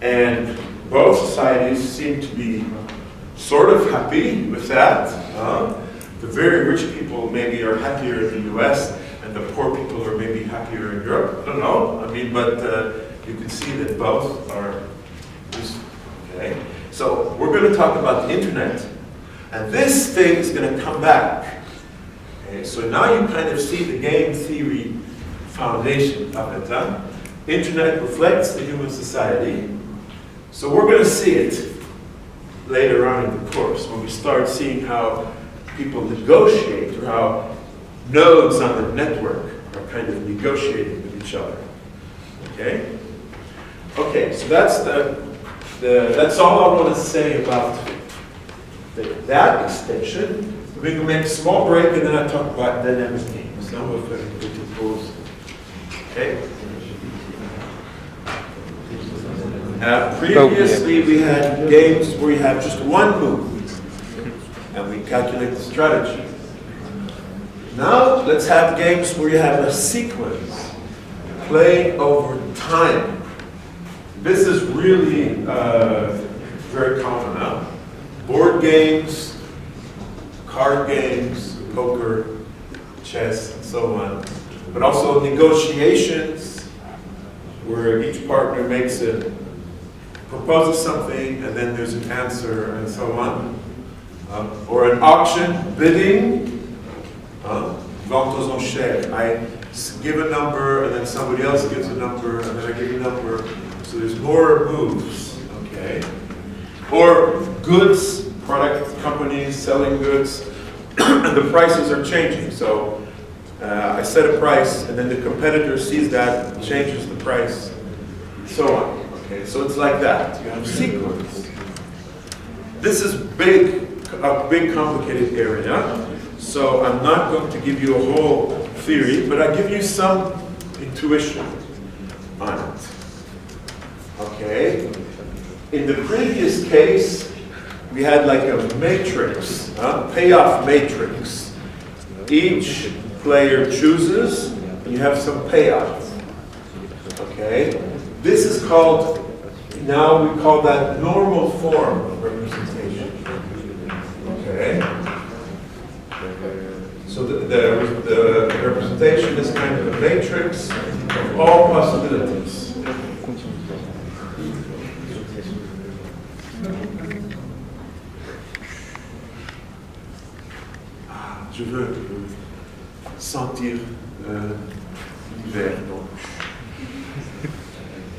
And both societies seem to be sort of happy with that. The very rich people maybe are happier in the US, and the poor people are maybe happier in Europe. I don't know. I mean, but you can see that both are useful. Okay? So we're going to talk about the internet. And this thing is going to come back. Okay, so now you kind of see the game theory foundation of it. Internet reflects the human society. So we're going to see it later on in the course when we start seeing how people negotiate, or how nodes on the network are kind of negotiating with each other. Okay? Okay, so that's all I want to say about that extension. We're going to make a small break, and then I'll talk about dynamic games. Now we'll put it into pause. Okay? Previously, we had games where you have just one move, and we calculate the strategy. Now, let's have games where you have a sequence, playing over time. This is really very common now. Board games, card games, poker, chess, and so on. But also negotiations, where each partner proposes something, and then there's an answer, and so on. Or an auction, bidding, vente aux enchères. I give a number, and then somebody else gives a number, and then I give a number. So there's more moves, okay? Or goods, product companies selling goods, and the prices are changing. So I set a price, and then the competitor sees that, changes the price, and so on. Okay, so it's like that. You have sequence. This is a big complicated area. So I'm not going to give you a whole theory, but I give you some intuition on it. Okay. In the previous case, we had like a matrix, payoff matrix. Each player chooses, and you have some payoff. Okay. This is called, now we call that normal form of representation. Okay. the representation is kind of a matrix of all possibilities. Je veux sentir l'hiver.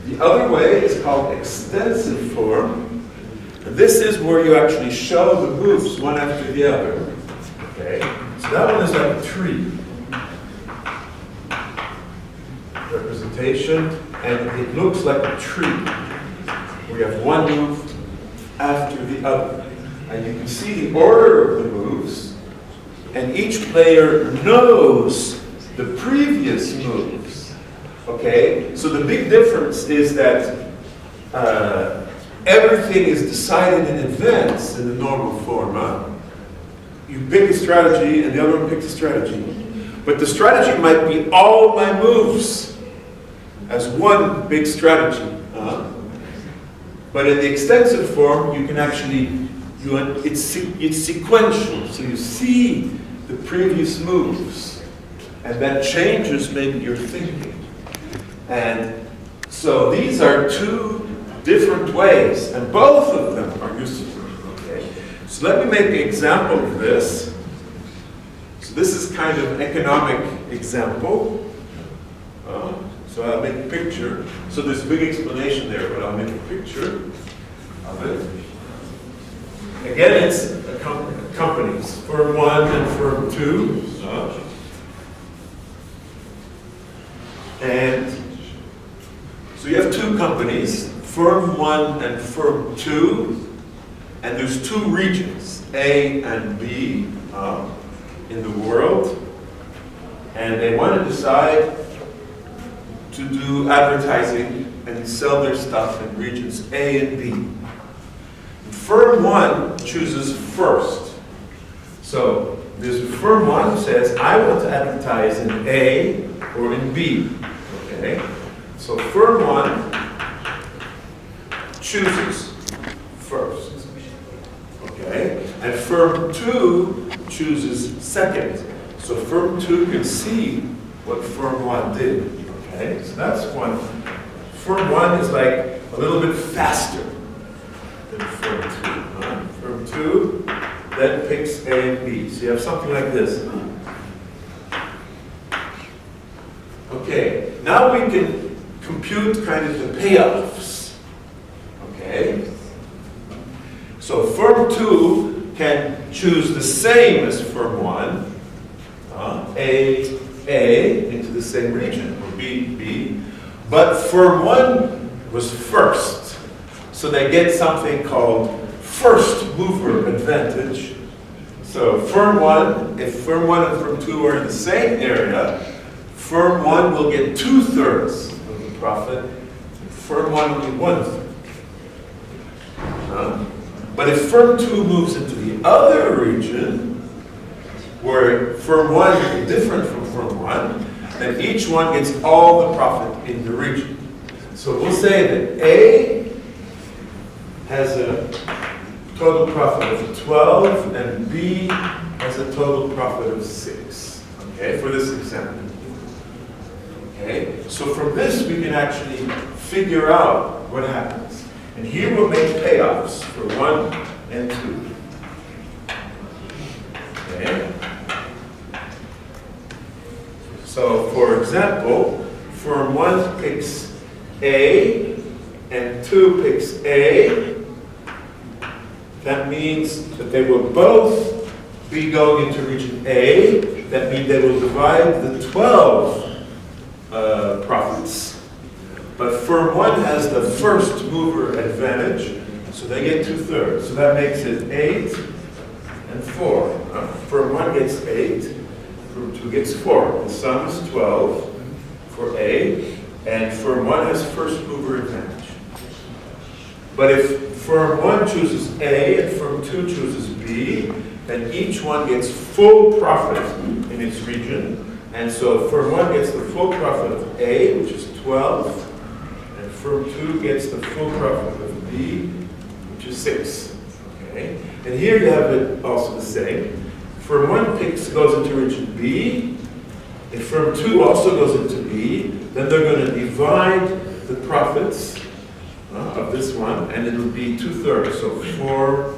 The other way is called extensive form. This is where you actually show the moves one after the other. Okay, so that one is like a tree. Representation, and it looks like a tree. We have one move after the other. And you can see the order of the moves, and each player knows the previous moves. Okay, so the big difference is that everything is decided in advance in the normal form. You pick a strategy and the other one picks a strategy. But the strategy might be all my moves as one big strategy. But in the extensive form, you can actually, it's sequential. So you see the previous moves. And that changes maybe your thinking. And so these are two different ways, and both of them are useful. Okay? So let me make an example of this. So this is kind of an economic example. So I'll make a picture. So there's a big explanation there, but I'll make a picture of it. Again, it's companies, firm 1 and firm 2. And so you have two companies, firm 1 and firm 2, and there's two regions, A and B, in the world, and they want to decide to do advertising and sell their stuff in regions A and B. Firm 1 chooses first. So there's firm 1 who says, I want to advertise in A or in B. Okay? So firm 1 chooses first. Okay? And firm 2 chooses second. So firm 2 can see what firm 1 did. Okay? So that's one. Firm 1 is like a little bit faster than firm 2. Firm 2 then picks A and B. So you have something like this. Okay, now we can compute kind of the payoffs. Okay? So firm 2 can choose the same as firm 1, A into the same region, or B. But firm 1 was first. So they get something called first mover advantage. So firm 1, if firm 1 and firm 2 are in the same area, firm 1 will get 2/3 of the profit. Firm 1 will get 1/3. But if firm 2 moves into the other region, where firm 1 is different from firm 1, then each one gets all the profit in the region. So we'll say that A has a total profit of 12, and B has a total profit of 6. Okay, for this example. Okay, so from this we can actually figure out what happens. And here we'll make payoffs for 1 and 2. Okay. So for example, firm 1 picks A and 2 picks A. That means that they will both be going into region A. That means they will divide the 12 profits. But firm 1 has the first mover advantage, so they get 2/3. So that makes it 8 and 4. Firm 1 gets 8, firm 2 gets 4. The sum is 12 for A, and firm 1 has first mover advantage. But if firm 1 chooses A and firm 2 chooses B, then each one gets full profit in its region. And so firm 1 gets the full profit of A, which is 12, and firm 2 gets the full profit of B, which is 6. Okay? And here you have it also the same. firm 1 goes into region B, if firm 2 also goes into B, then they're going to divide the profits of this one, and it'll be 2/3, so 4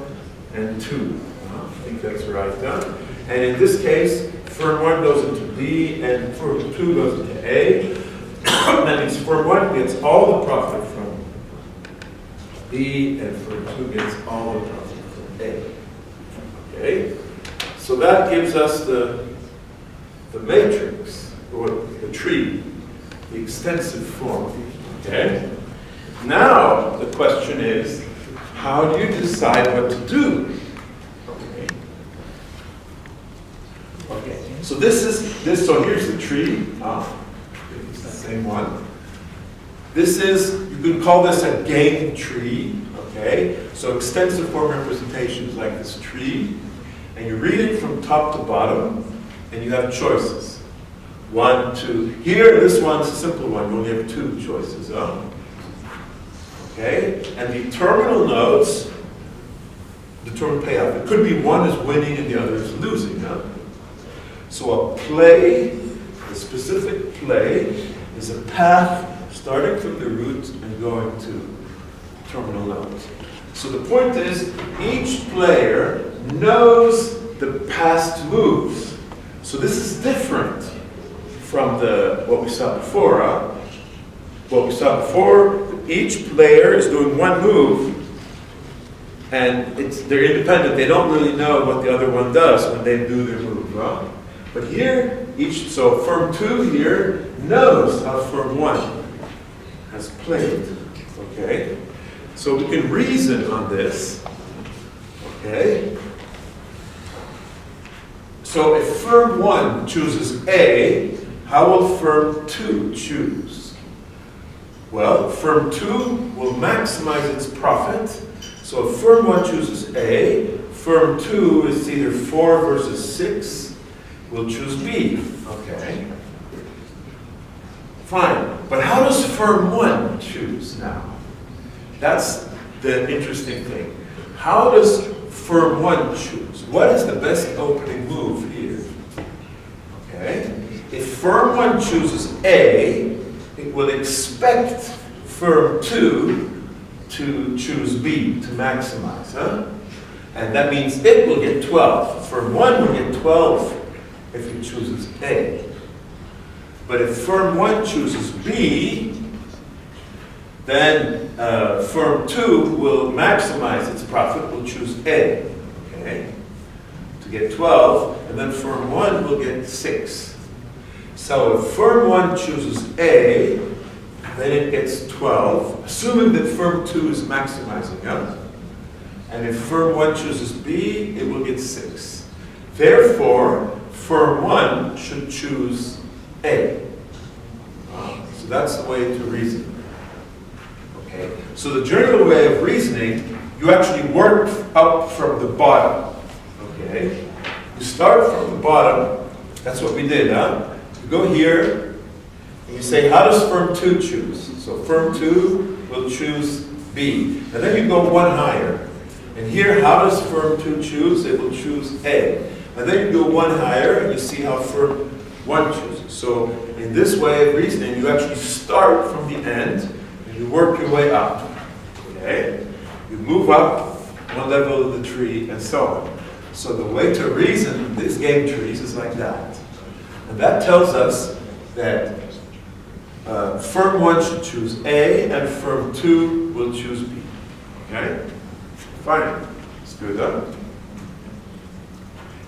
and 2. I think that's right. And in this case, firm 1 goes into B, and firm 2 goes into A. That means firm 1 gets all the profit from B, and firm 2 gets all the profit from A. Okay? So that gives us the matrix, or the tree, the extensive form. Okay? Now the question is, how do you decide what to do? Okay. Okay. So so here's the tree. It's the same one. This is, you can call this a game tree. Okay. So extensive form representations like this tree, and you read it from top to bottom, and you have choices. 1, 2. Here, this one's a simple one. You only have 2 choices. Okay? And the terminal nodes determine payoff. It could be one is winning and the other is losing. So a play, a specific play, is a path starting from the root and going to terminal nodes. So the point is, each player knows the past moves. So this is different from what we saw before. What we saw before, each player is doing one move, and they're independent. They don't really know what the other one does when they do their move. But here, so firm 2 here knows how firm 1 has played. Okay? So we can reason on this. Okay? So if firm 1 chooses A, how will firm 2 choose? Well, firm 2 will maximize its profit. So if firm 1 chooses A, firm 2 is either 4 versus 6, will choose B. Okay. Fine. But how does firm 1 choose now? That's the interesting thing. How does firm 1 choose? What is the best opening move here? Okay. If firm 1 chooses A, it will expect firm 2 to choose B to maximize. And that means it will get 12. Firm 1 will get 12 if it chooses A. But if firm 1 chooses B, then firm 2 will maximize its profit, will choose A, okay, to get 12, and then firm 1 will get 6. So if firm 1 chooses A, then it gets 12, assuming that firm 2 is maximizing. And if firm 1 chooses B, it will get 6. Therefore, firm 1 should choose A. So that's the way to reason. Okay. So the general way of reasoning, you actually work up from the bottom. Okay. You start from the bottom. That's what we did, You go here, and you say, how does firm 2 choose? So firm 2 will choose B. And then you go one higher. And here, how does firm 2 choose? It will choose A. And then you go one higher, and you see how firm 1 chooses. So in this way of reasoning, you actually start from the end, and you work your way up. Okay? You move up one level of the tree, and so on. So the way to reason these game trees is like that. And that tells us that firm 1 should choose A, and firm 2 will choose B. Okay? Fine. It's good,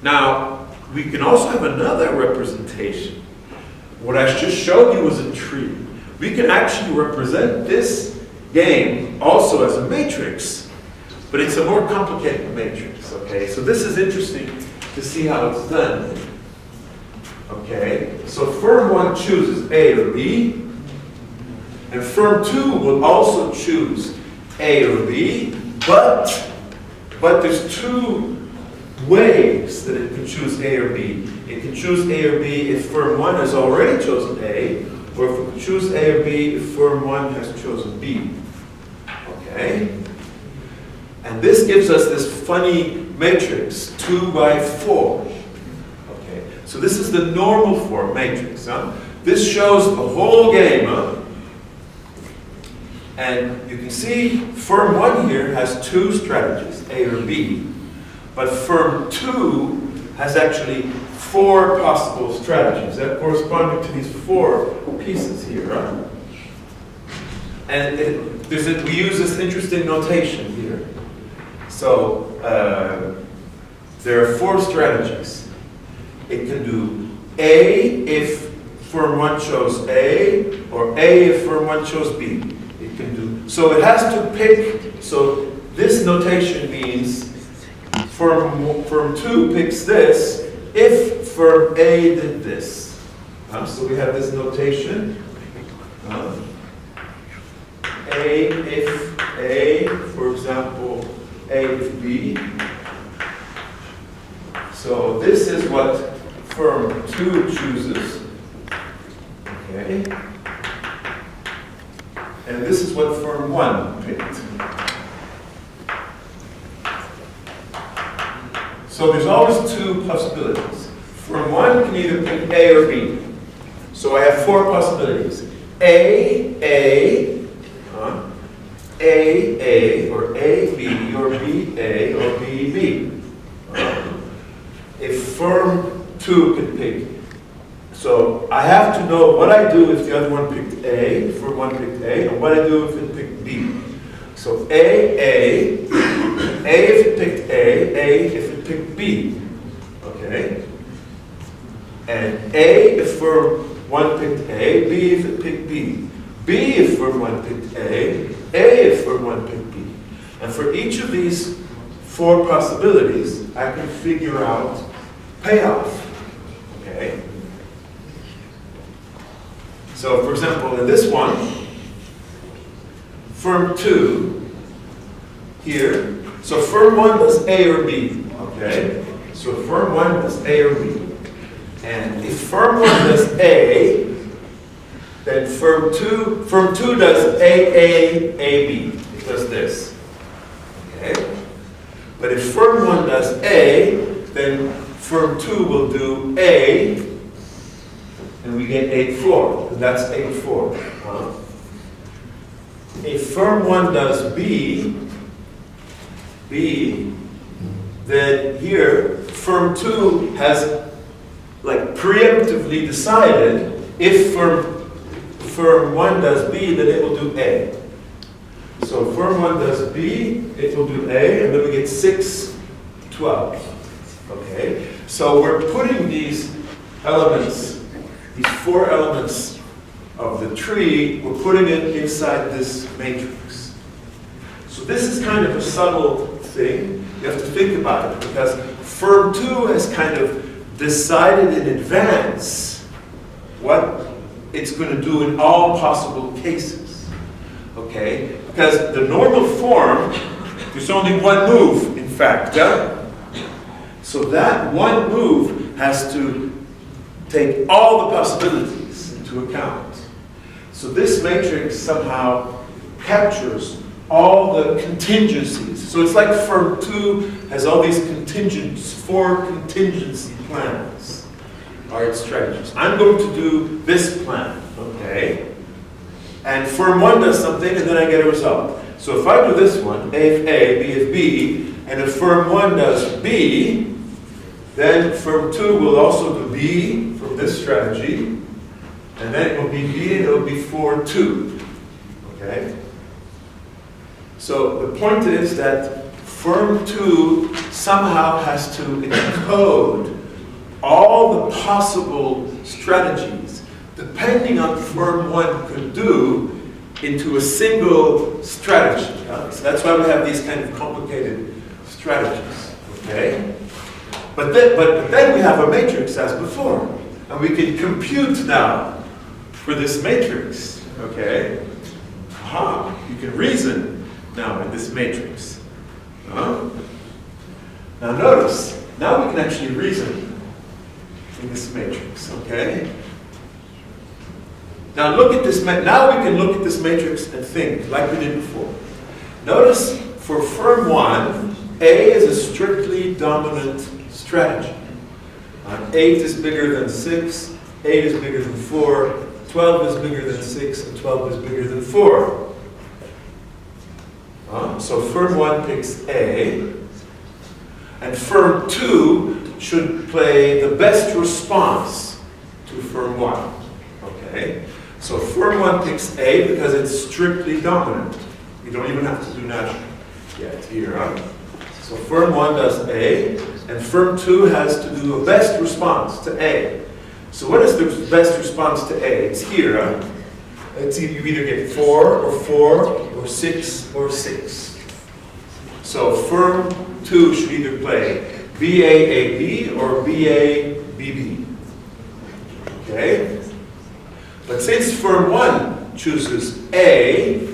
Now, we can also have another representation. What I just showed you was a tree. We can actually represent this game also as a matrix, but it's a more complicated matrix, okay? So this is interesting to see how it's done. Okay, so firm 1 chooses A or B, and firm 2 will also choose A or B, but there's 2 ways that it can choose A or B. It can choose A or B if firm 1 has already chosen A, or if it can choose A or B if firm 1 has chosen B. Okay? And this gives us this funny matrix, 2 by 4. So this is the normal form matrix. Huh? This shows the whole game. Huh? And you can see firm 1 here has 2 strategies, A or B. But firm 2 has actually 4 possible strategies that correspond to these 4 pieces here. Huh? And we use this interesting notation here. So there are 4 strategies. It can do A if firm 1 chose A, or A if firm 1 chose B. It can do, so it has to pick, so this notation means firm 2 picks this if firm A did this. So we have this notation. A if A, for example, A if B. So this is what firm 2 chooses. Okay. And this is what firm 1 picked. So there's always 2 possibilities. Firm 1 can either pick A or B. So I have 4 possibilities. A, or AB, or BA, or BB. If firm 2 can pick. So I have to know what I do if the other one picked A, firm 1 picked A, and what I do if it picked B. So A if it picked A if it picked B. Okay? And A if firm 1 picked A, B if it picked B. B if firm 1 picked A if firm 1 picked B. And for each of these 4 possibilities, I can figure out payoff. Okay? So, for example, in this one, firm 2 here. So firm 1 does A or B. Okay? So firm 1 does A or B. And if firm 1 does A, then firm 2 does AB. It does this. Okay? But if firm 1 does A, then firm 2 will do A, and we get 8-4, and that's 8-4. If firm 1 does B, then here firm 2 has like preemptively decided if firm 1 does B, then it will do A. So firm 1 does B, it will do A, and then we get 6-12. Okay? So we're putting these elements, these 4 elements of the tree, we're putting it inside this matrix. So this is kind of a subtle thing. You have to think about it, because firm 2 has kind of decided in advance what it's going to do in all possible cases. Okay? Because the normal form, there's only one move, in fact. So that one move has to take all the possibilities into account. So this matrix somehow captures all the contingencies. So it's like firm 2 has all these 4 contingency plans, or its strategies. I'm going to do this plan, okay? And firm 1 does something, and then I get a result. So if I do this one, A if A, B if B, and if firm 1 does B, then firm 2 will also do B from this strategy, and then it will be B, and it will be 4-2, okay? So the point is that firm 2 somehow has to encode all the possible strategies, depending on firm 1 could do, into a single strategy. So that's why we have these kind of complicated strategies. Okay? But then we have a matrix as before, and we can compute now for this matrix. Okay? Aha! You can reason now in this matrix. Now notice, now we can actually reason in this matrix, okay? Now look at this, now we can look at this matrix and think like we did before. Notice for firm 1, A is a strictly dominant strategy. 8 is bigger than 6, 8 is bigger than 4, 12 is bigger than 6, and 12 is bigger than 4. So firm 1 picks A, and firm 2 should play the best response to firm 1. Okay? So firm 1 picks A because it's strictly dominant. You don't even have to do Nash yet here. So firm 1 does A, and firm 2 has to do a best response to A. So what is the best response to A? It's here. You either get 4 or 6 or 6. So firm 2 should either play BAAB or BABB. Okay? But since firm 1 chooses A,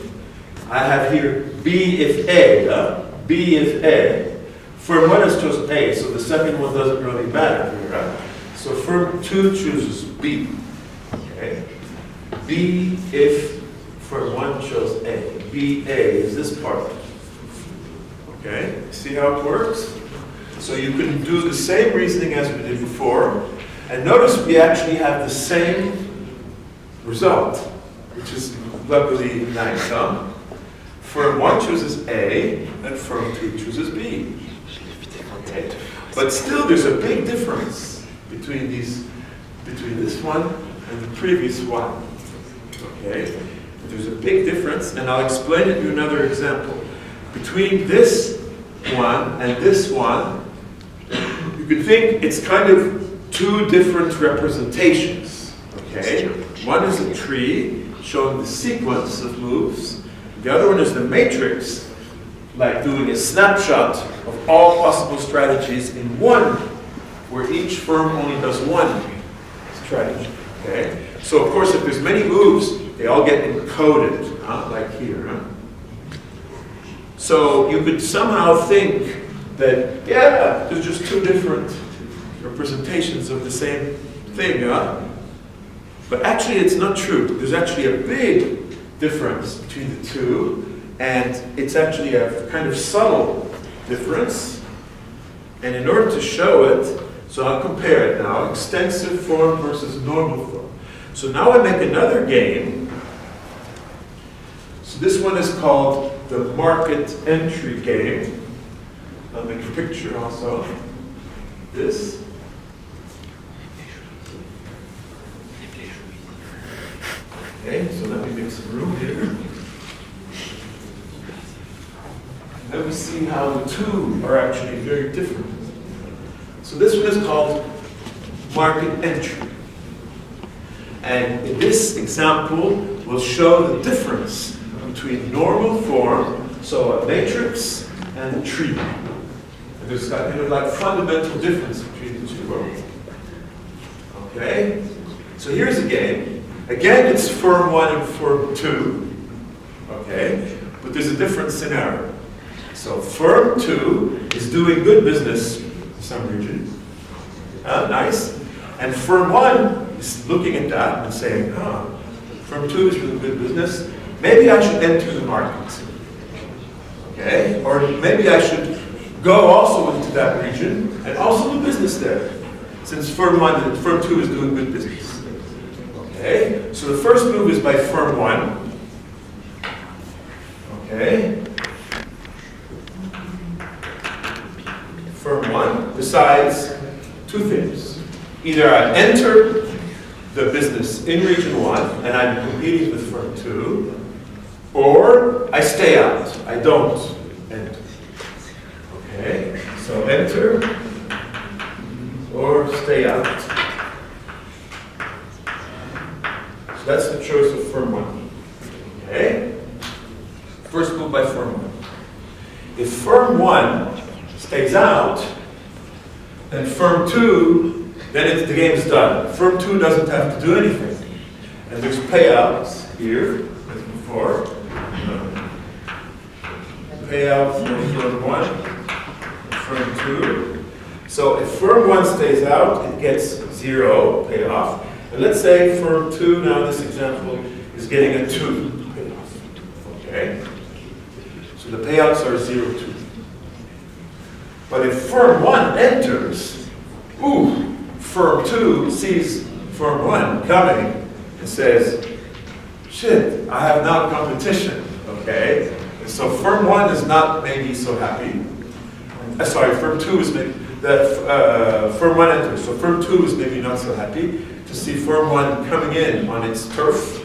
I have here B if A. B if A. Firm 1 has chosen A, so the second one doesn't really matter here. So firm 2 chooses B. Okay? B if firm 1 chose A. BA is this part. Okay? See how it works? So you can do the same reasoning as we did before. And notice we actually have the same result, which is luckily nice, huh? Firm 1 chooses A, and firm 2 chooses B. Okay? But still there's a big difference between this one and the previous one. Okay? There's a big difference, and I'll explain it in another example. Between this one and this one, you can think it's kind of two different representations. Okay? One is a tree showing the sequence of moves. The other one is the matrix, like doing a snapshot of all possible strategies in one, where each firm only does one strategy. Okay? So of course, if there's many moves, they all get encoded, like here. So you could somehow think that, yeah, there's just two different representations of the same thing. But actually, it's not true. There's actually a big difference between the two, and it's actually a kind of subtle difference. And in order to show it, so I'll compare it now, extensive form versus normal form. So now I make another game. So this one is called the market entry game. I'll make a picture also. This. Okay, so let me make some room here. Then we see how the two are actually very different. So this one is called market entry. And in this example, we'll show the difference between normal form, so a matrix, and a tree. And there's kind of like fundamental difference between the two. Okay? So here's a game. Again, it's firm 1 and firm 2. Okay? But there's a different scenario. So firm 2 is doing good business in some region. Nice. And firm 1 is looking at that and saying, firm 2 is doing good business. Maybe I should enter the market. Okay? Or maybe I should go also into that region and also do business there. Since firm 2 is doing good business. Okay? So the first move is by firm 1. Okay? Firm 1 decides two things. Either I enter the business in region 1 and I'm competing with firm 2, or I stay out. I don't enter. Okay? So enter or stay out. So that's the choice of firm 1. Okay? First move by firm 1. If firm 1 stays out, then firm 2, then the game is done. Firm 2 doesn't have to do anything. And there's payouts here, as before. Payout for firm 1, firm 2. So if firm 1 stays out, it gets 0 payoff. And let's say firm 2, now in this example, is getting a 2 payoff. Okay? So the payouts are 0, 2. But if firm 1 enters, firm 2 sees firm 1 coming and says, shit, I have now competition, okay? And so firm 1 is not maybe so happy. Sorry, firm 2 is maybe, firm 1 enters, so firm 2 is maybe not so happy to see firm 1 coming in on its turf.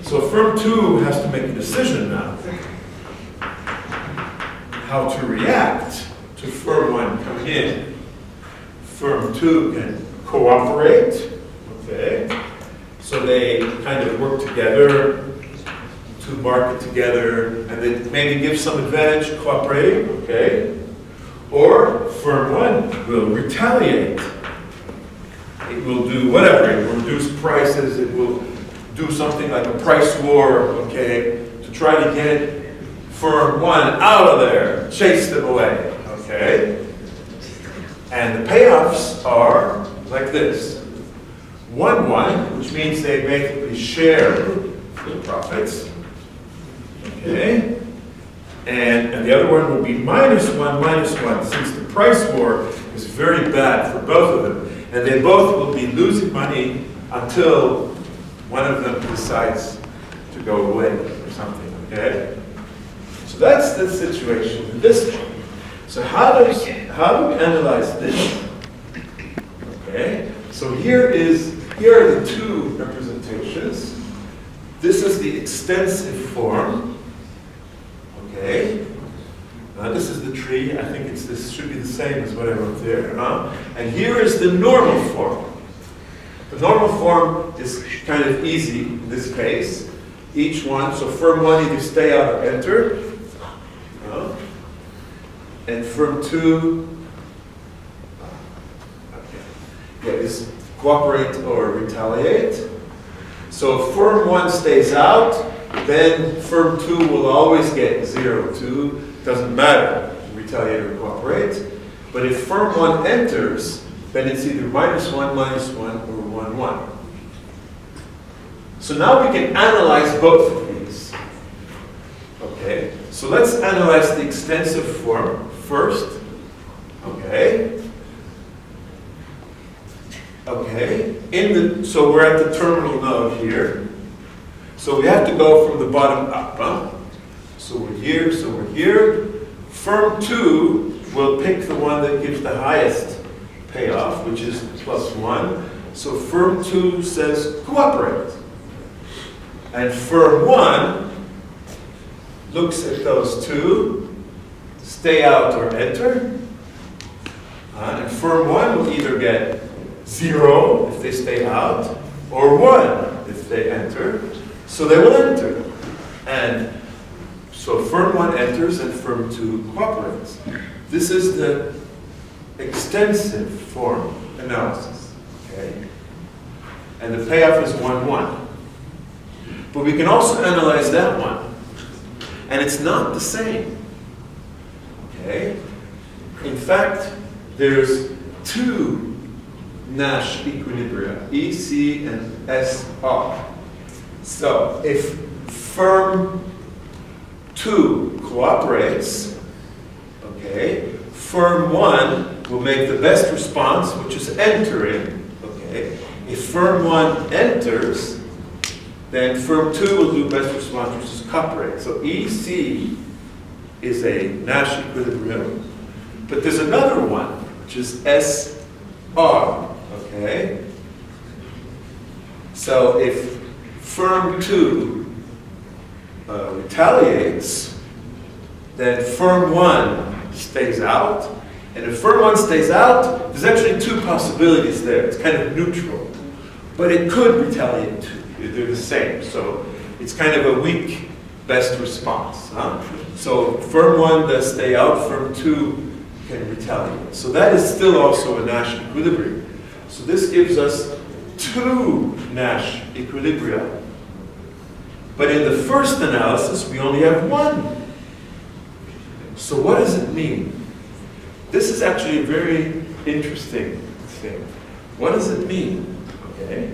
So firm 2 has to make a decision now how to react to firm 1 coming in. Firm 2 can cooperate, okay? So they kind of work together to market together, and they maybe give some advantage cooperating, okay? Or firm 1 will retaliate. It will do whatever, it will reduce prices, it will do something like a price war, okay, to try to get firm 1 out of there, chase them away, okay? And the payoffs are like this. 1-1, which means they basically share the profits, okay? And the other one will be -1, since the price war is very bad for both of them. And they both will be losing money until one of them decides to go away or something, okay? So that's the situation in this one. So how do we analyze this? Okay, so here are the two representations. This is the extensive form. Okay. This is the tree. I think this should be the same as what I wrote there. And here is the normal form. The normal form is kind of easy in this case. Each one, so firm 1 either stay out or enter. And firm 2, is cooperate or retaliate. So if firm 1 stays out, then firm 2 will always get 0, 2. Doesn't matter, retaliate or cooperate. But if firm 1 enters, then it's either -1 or 1-1. So now we can analyze both of these. Okay, so let's analyze the extensive form first. Okay. Okay, so we're at the terminal node here. So we have to go from the bottom up. So we're here. Firm 2 will pick the one that gives the highest payoff, which is +1. So firm 2 says cooperate. And firm 1 looks at those two, stay out or enter. And firm 1 will either get 0 if they stay out, or 1 if they enter. So they will enter. And so firm 1 enters and firm 2 cooperates. This is the extensive form analysis. Okay? And the payoff is 1-1. But we can also analyze that one. And it's not the same. Okay? In fact, there's two Nash equilibria, EC and SR. So if firm 2 cooperates, okay, firm 1 will make the best response, which is entering. Okay. If firm 1 enters, then firm 2 will do best response, which is cooperate. So EC is a Nash equilibrium, but there's another one, which is SR. Okay. So if firm 2 retaliates, then firm 1 stays out. And if firm 1 stays out, there's actually two possibilities there. It's kind of neutral. But it could retaliate too. They're the same. So it's kind of a weak best response. So firm 1 does stay out, firm 2 can retaliate. So that is still also a Nash equilibrium. So this gives us two Nash equilibria. But in the first analysis, we only have one. So what does it mean? This is actually a very interesting thing. What does it mean? Okay.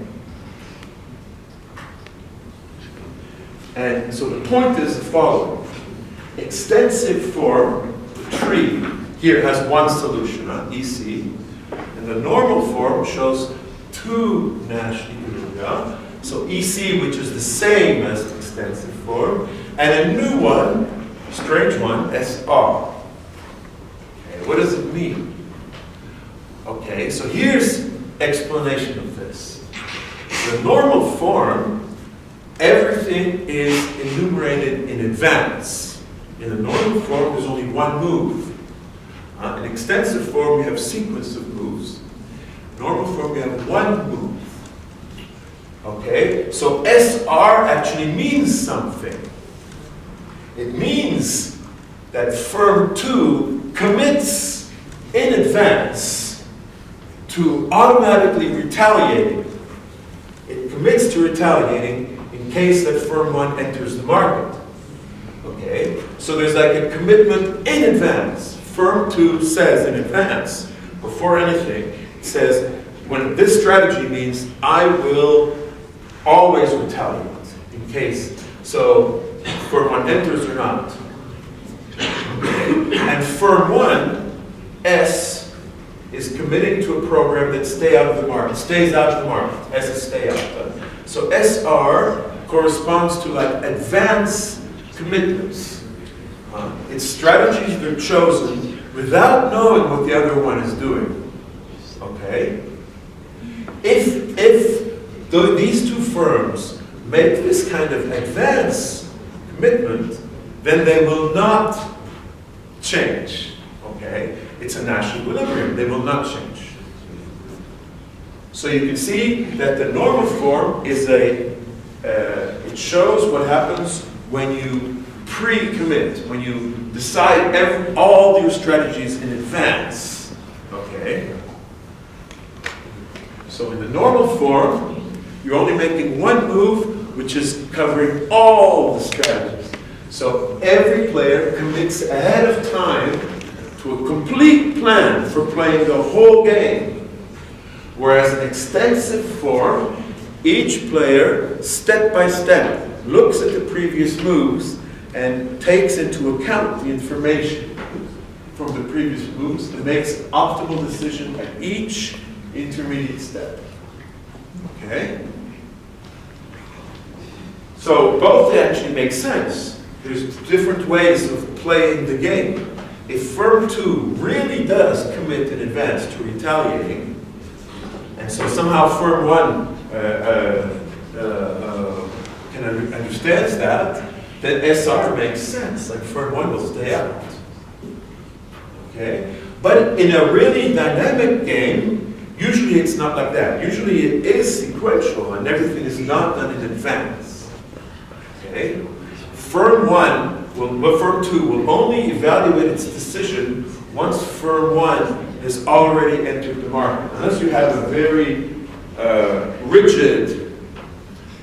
And so the point is the following. Extensive form, the tree, here has one solution, EC. And And the normal form shows two Nash equilibria. So EC, which is the same as the extensive form, and a new one, strange one, SR. Okay, what does it mean? Okay, so here's explanation of this. The normal form, everything is enumerated in advance. In the normal form, there's only one move. In extensive form, we have sequence of moves. Normal form, we have one move. Okay, so SR actually means something. It means that firm 2 commits in advance to automatically retaliating. It commits to retaliating in case that firm 1 enters the market. Okay, so there's like a commitment in advance. Firm 2 says in advance, before anything, it says, when this strategy means I will always retaliate in case. So firm 1 enters or not. Okay. And firm 1, S, is committing to a program that stays out of the market. S is stay out. So SR corresponds to like advance commitments. It's strategies that are chosen without knowing what the other one is doing. Okay? If these two firms make this kind of advance commitment, then they will not change. Okay? It's a Nash equilibrium. They will not change. So you can see that the normal form is it shows what happens when you pre-commit, when you decide all your strategies in advance. Okay? So in the normal form, you're only making one move, which is covering all the strategies. So every player commits ahead of time to a complete plan for playing the whole game. Whereas in extensive form, each player, step by step, looks at the previous moves and takes into account the information from the previous moves and makes an optimal decision at each intermediate step. Okay? So both actually make sense. There's different ways of playing the game. If firm 2 really does commit in advance to retaliating, and so somehow firm 1 understands that, then SR makes sense. Like firm 1 will stay out. Okay? But in a really dynamic game, usually it's not like that. Usually it is sequential and everything is not done in advance. Okay? Firm 2 will only evaluate its decision once firm 1 has already entered the market. Unless you have a very rigid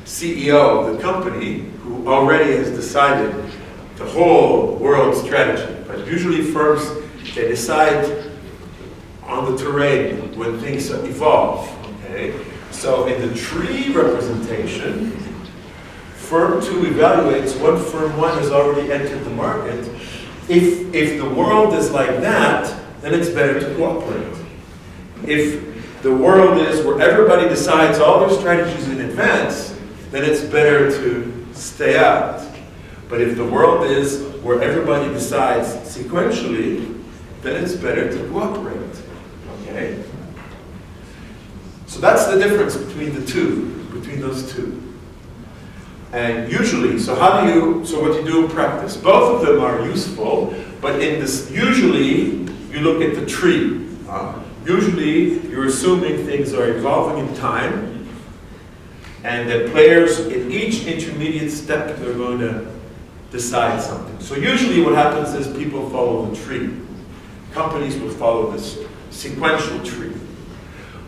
CEO of the company who already has decided the whole world strategy. But usually firms, they decide on the terrain when things evolve. Okay? So in the tree representation, firm 2 evaluates when firm 1 has already entered the market. If the world is like that, then it's better to cooperate. If the world is where everybody decides all their strategies in advance, then it's better to stay out. But if the world is where everybody decides sequentially, then it's better to cooperate. Okay? So that's the difference between those two. And usually, so what you do in practice, both of them are useful, but in this, usually you look at the tree. Usually you're assuming things are evolving in time, and that players in each intermediate step they're going to decide something. So usually what happens is people follow the tree. Companies will follow this sequential tree.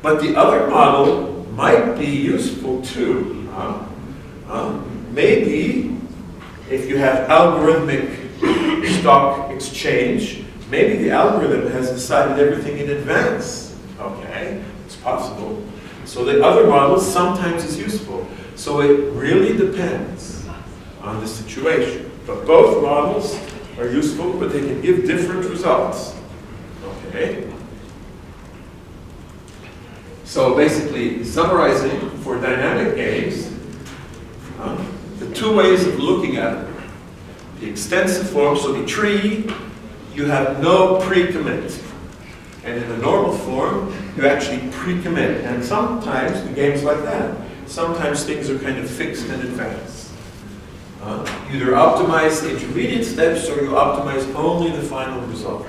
But the other model might be useful too. Maybe if you have algorithmic stock exchange, maybe the algorithm has decided everything in advance. Okay, it's possible. So the other model sometimes is useful. So it really depends on the situation. But both models are useful, but they can give different results. Okay. So basically, summarizing for dynamic games, the two ways of looking at it. The extensive form, so the tree, you have no pre-commit. And in the normal form, you actually pre-commit. And sometimes the game's like that. Sometimes things are kind of fixed in advance. You either optimize the intermediate steps or you optimize only the final result.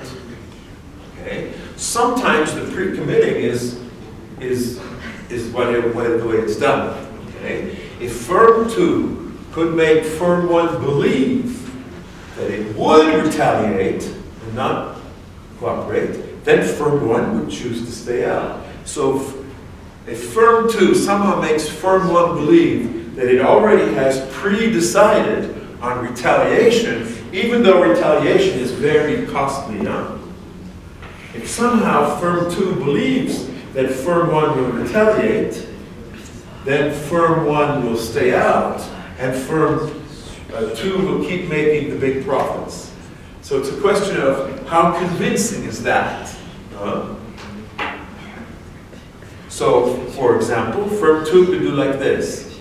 Okay? Sometimes the pre-committing is the way it's done. Okay? If firm 2 could make firm 1 believe that it would retaliate and not cooperate, then firm 1 would choose to stay out. So if firm 2 somehow makes firm 1 believe that it already has pre-decided on retaliation, even though retaliation is very costly now. If somehow firm 2 believes that firm 1 will retaliate, then firm 1 will stay out, and firm 2 will keep making the big profits. So it's a question of how convincing is that? So, for example, firm 2 could do like this.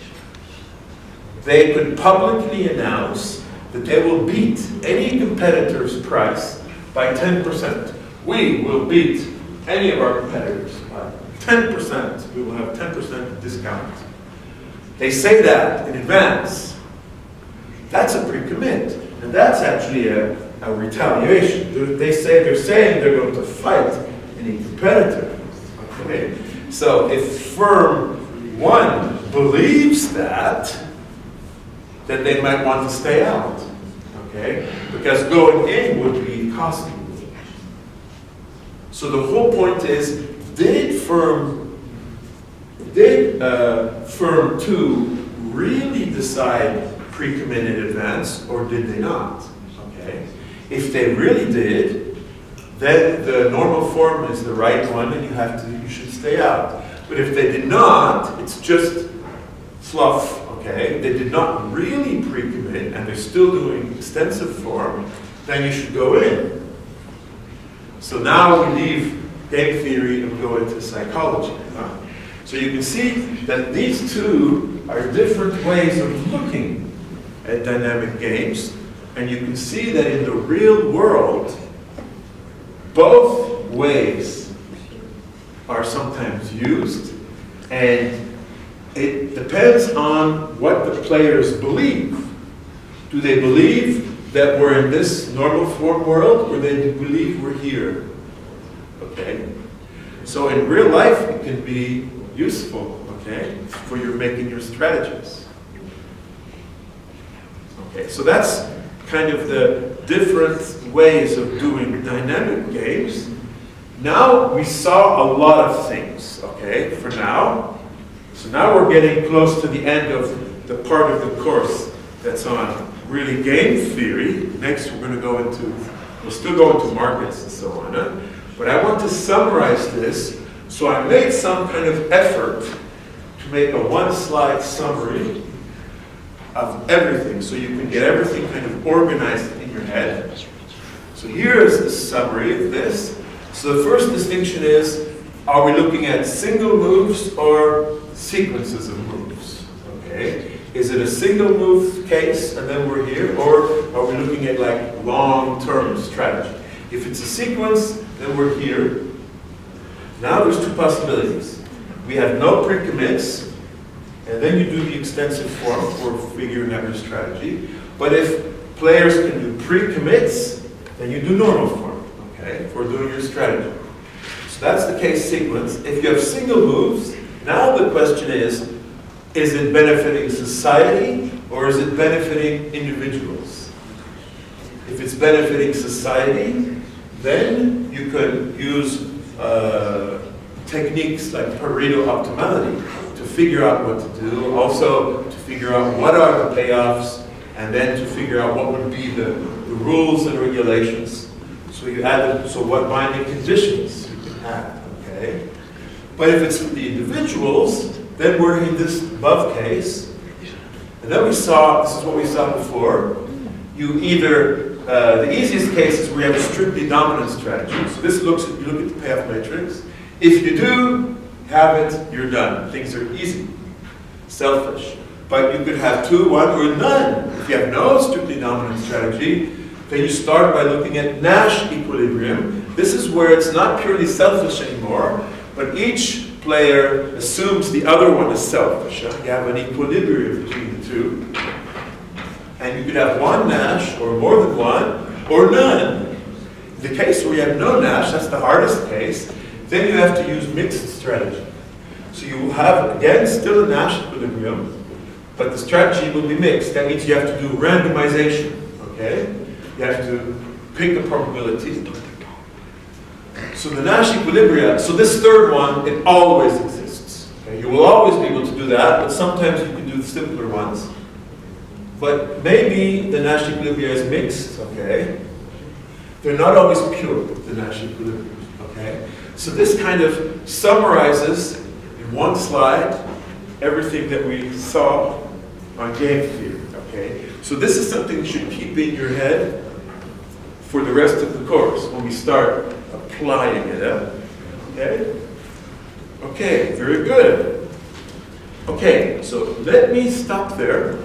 They could publicly announce that they will beat any competitor's price by 10%. We will beat any of our competitors by 10%. We will have 10% discount. They say that in advance. That's a pre-commit. And that's actually a retaliation. They're saying they're going to fight any competitor. Okay? So if firm 1 believes that, then they might want to stay out. Okay? Because going in would be costly. So the whole point is, did firm 2 really decide pre-commit in advance, or did they not? Okay. If they really did, then the normal form is the right one, and you should stay out. But if they did not, it's just fluff. Okay. They did not really pre-commit, and they're still doing extensive form, then you should go in. So now we leave game theory and go into psychology. So you can see that these two are different ways of looking at dynamic games, and you can see that in the real world, both ways are sometimes used, and it depends on what the players believe. Do they believe that we're in this normal form world, or they believe we're here? Okay? So in real life, it can be useful, okay, for your making your strategies. Okay, so that's kind of the different ways of doing dynamic games. Now we saw a lot of things, okay, for now. So now we're getting close to the end of the part of the course that's on really game theory. Next we're going to go into, we'll still go into markets and so on. But I want to summarize this, so I made some kind of effort to make a one-slide summary of everything, so you can get everything kind of organized in your head. So here is the summary of this. So the first distinction is, are we looking at single moves or sequences of moves? Okay. Is it a single move case and then we're here, or are we looking at like long-term strategy? If it's a sequence, then we're here. Now there's two possibilities. We have no pre-commits, and then you do the extensive form for figuring out your strategy. But if players can do pre-commits, then you do normal form, okay, for doing your strategy. So that's the case sequence. If you have single moves, now the question is it benefiting society or is it benefiting individuals? If it's benefiting society, then you could use techniques like Pareto Optimality to figure out what to do, also to figure out what are the payoffs, and then to figure out what would be the rules and regulations. So you add them, so what binding conditions you can have, okay? But if it's for the individuals, then we're in this above case. And then we saw, this is what we saw before, you either, the easiest case is we have a strictly dominant strategy. So this looks at, you look at the payoff matrix. If you do have it, you're done. Things are easy, selfish. But you could have 2, 1, or none. If you have no strictly dominant strategy, then you start by looking at Nash equilibrium. This is where it's not purely selfish anymore, but each player assumes the other one is selfish. You have an equilibrium between the two. And you could have 1 Nash, or more than 1, or none. The case where you have no Nash, that's the hardest case, then you have to use mixed strategy. So you will have, again, still a Nash equilibrium, but the strategy will be mixed. That means you have to do randomization, okay? You have to pick a probability. So the Nash equilibria, so this third one, it always exists. Okay? You will always be able to do that, but sometimes you can do the simpler ones. But maybe the Nash equilibria is mixed, okay? They're not always pure, the Nash equilibrium, okay? So this kind of summarizes in one slide everything that we saw on game theory, okay? So this is something you should keep in your head for the rest of the course when we start applying it, okay? Okay, very good. Okay, so let me stop there.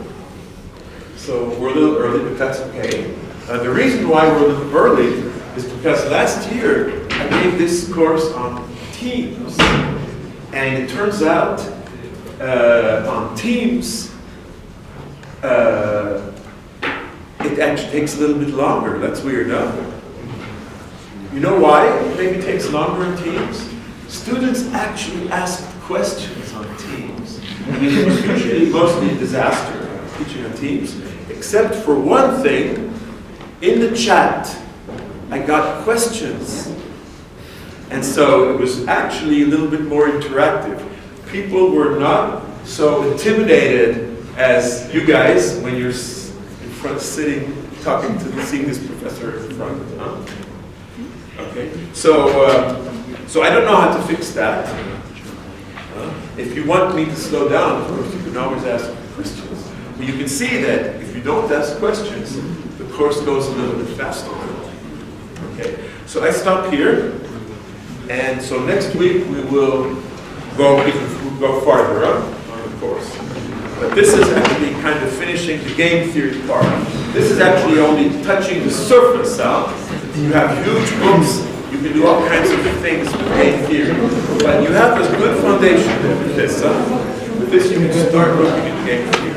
So we're a little early, but that's okay. The reason why we're a little early is because last year I gave this course on teams, and it turns out on teams it actually takes a little bit longer. That's weird, huh? You know why it maybe takes longer in teams? Students actually ask questions on teams. I mean, it was usually mostly a disaster teaching on teams, except for one thing. In the chat, I got questions. And so it was actually a little bit more interactive. People were not so intimidated as you guys when you're in front sitting, talking to, seeing this professor in front. Huh? Okay, so I don't know how to fix that. If you want me to slow down, of course, you can always ask questions. But you can see that if you don't ask questions, the course goes a little bit faster. Okay, so I stop here, and so next week we will go farther up on the course. But this is actually kind of finishing the game theory part. This is actually only touching the surface. You have huge books. You can do all kinds of things with game theory. But you have this good foundation with this. With this you can start looking at game theory.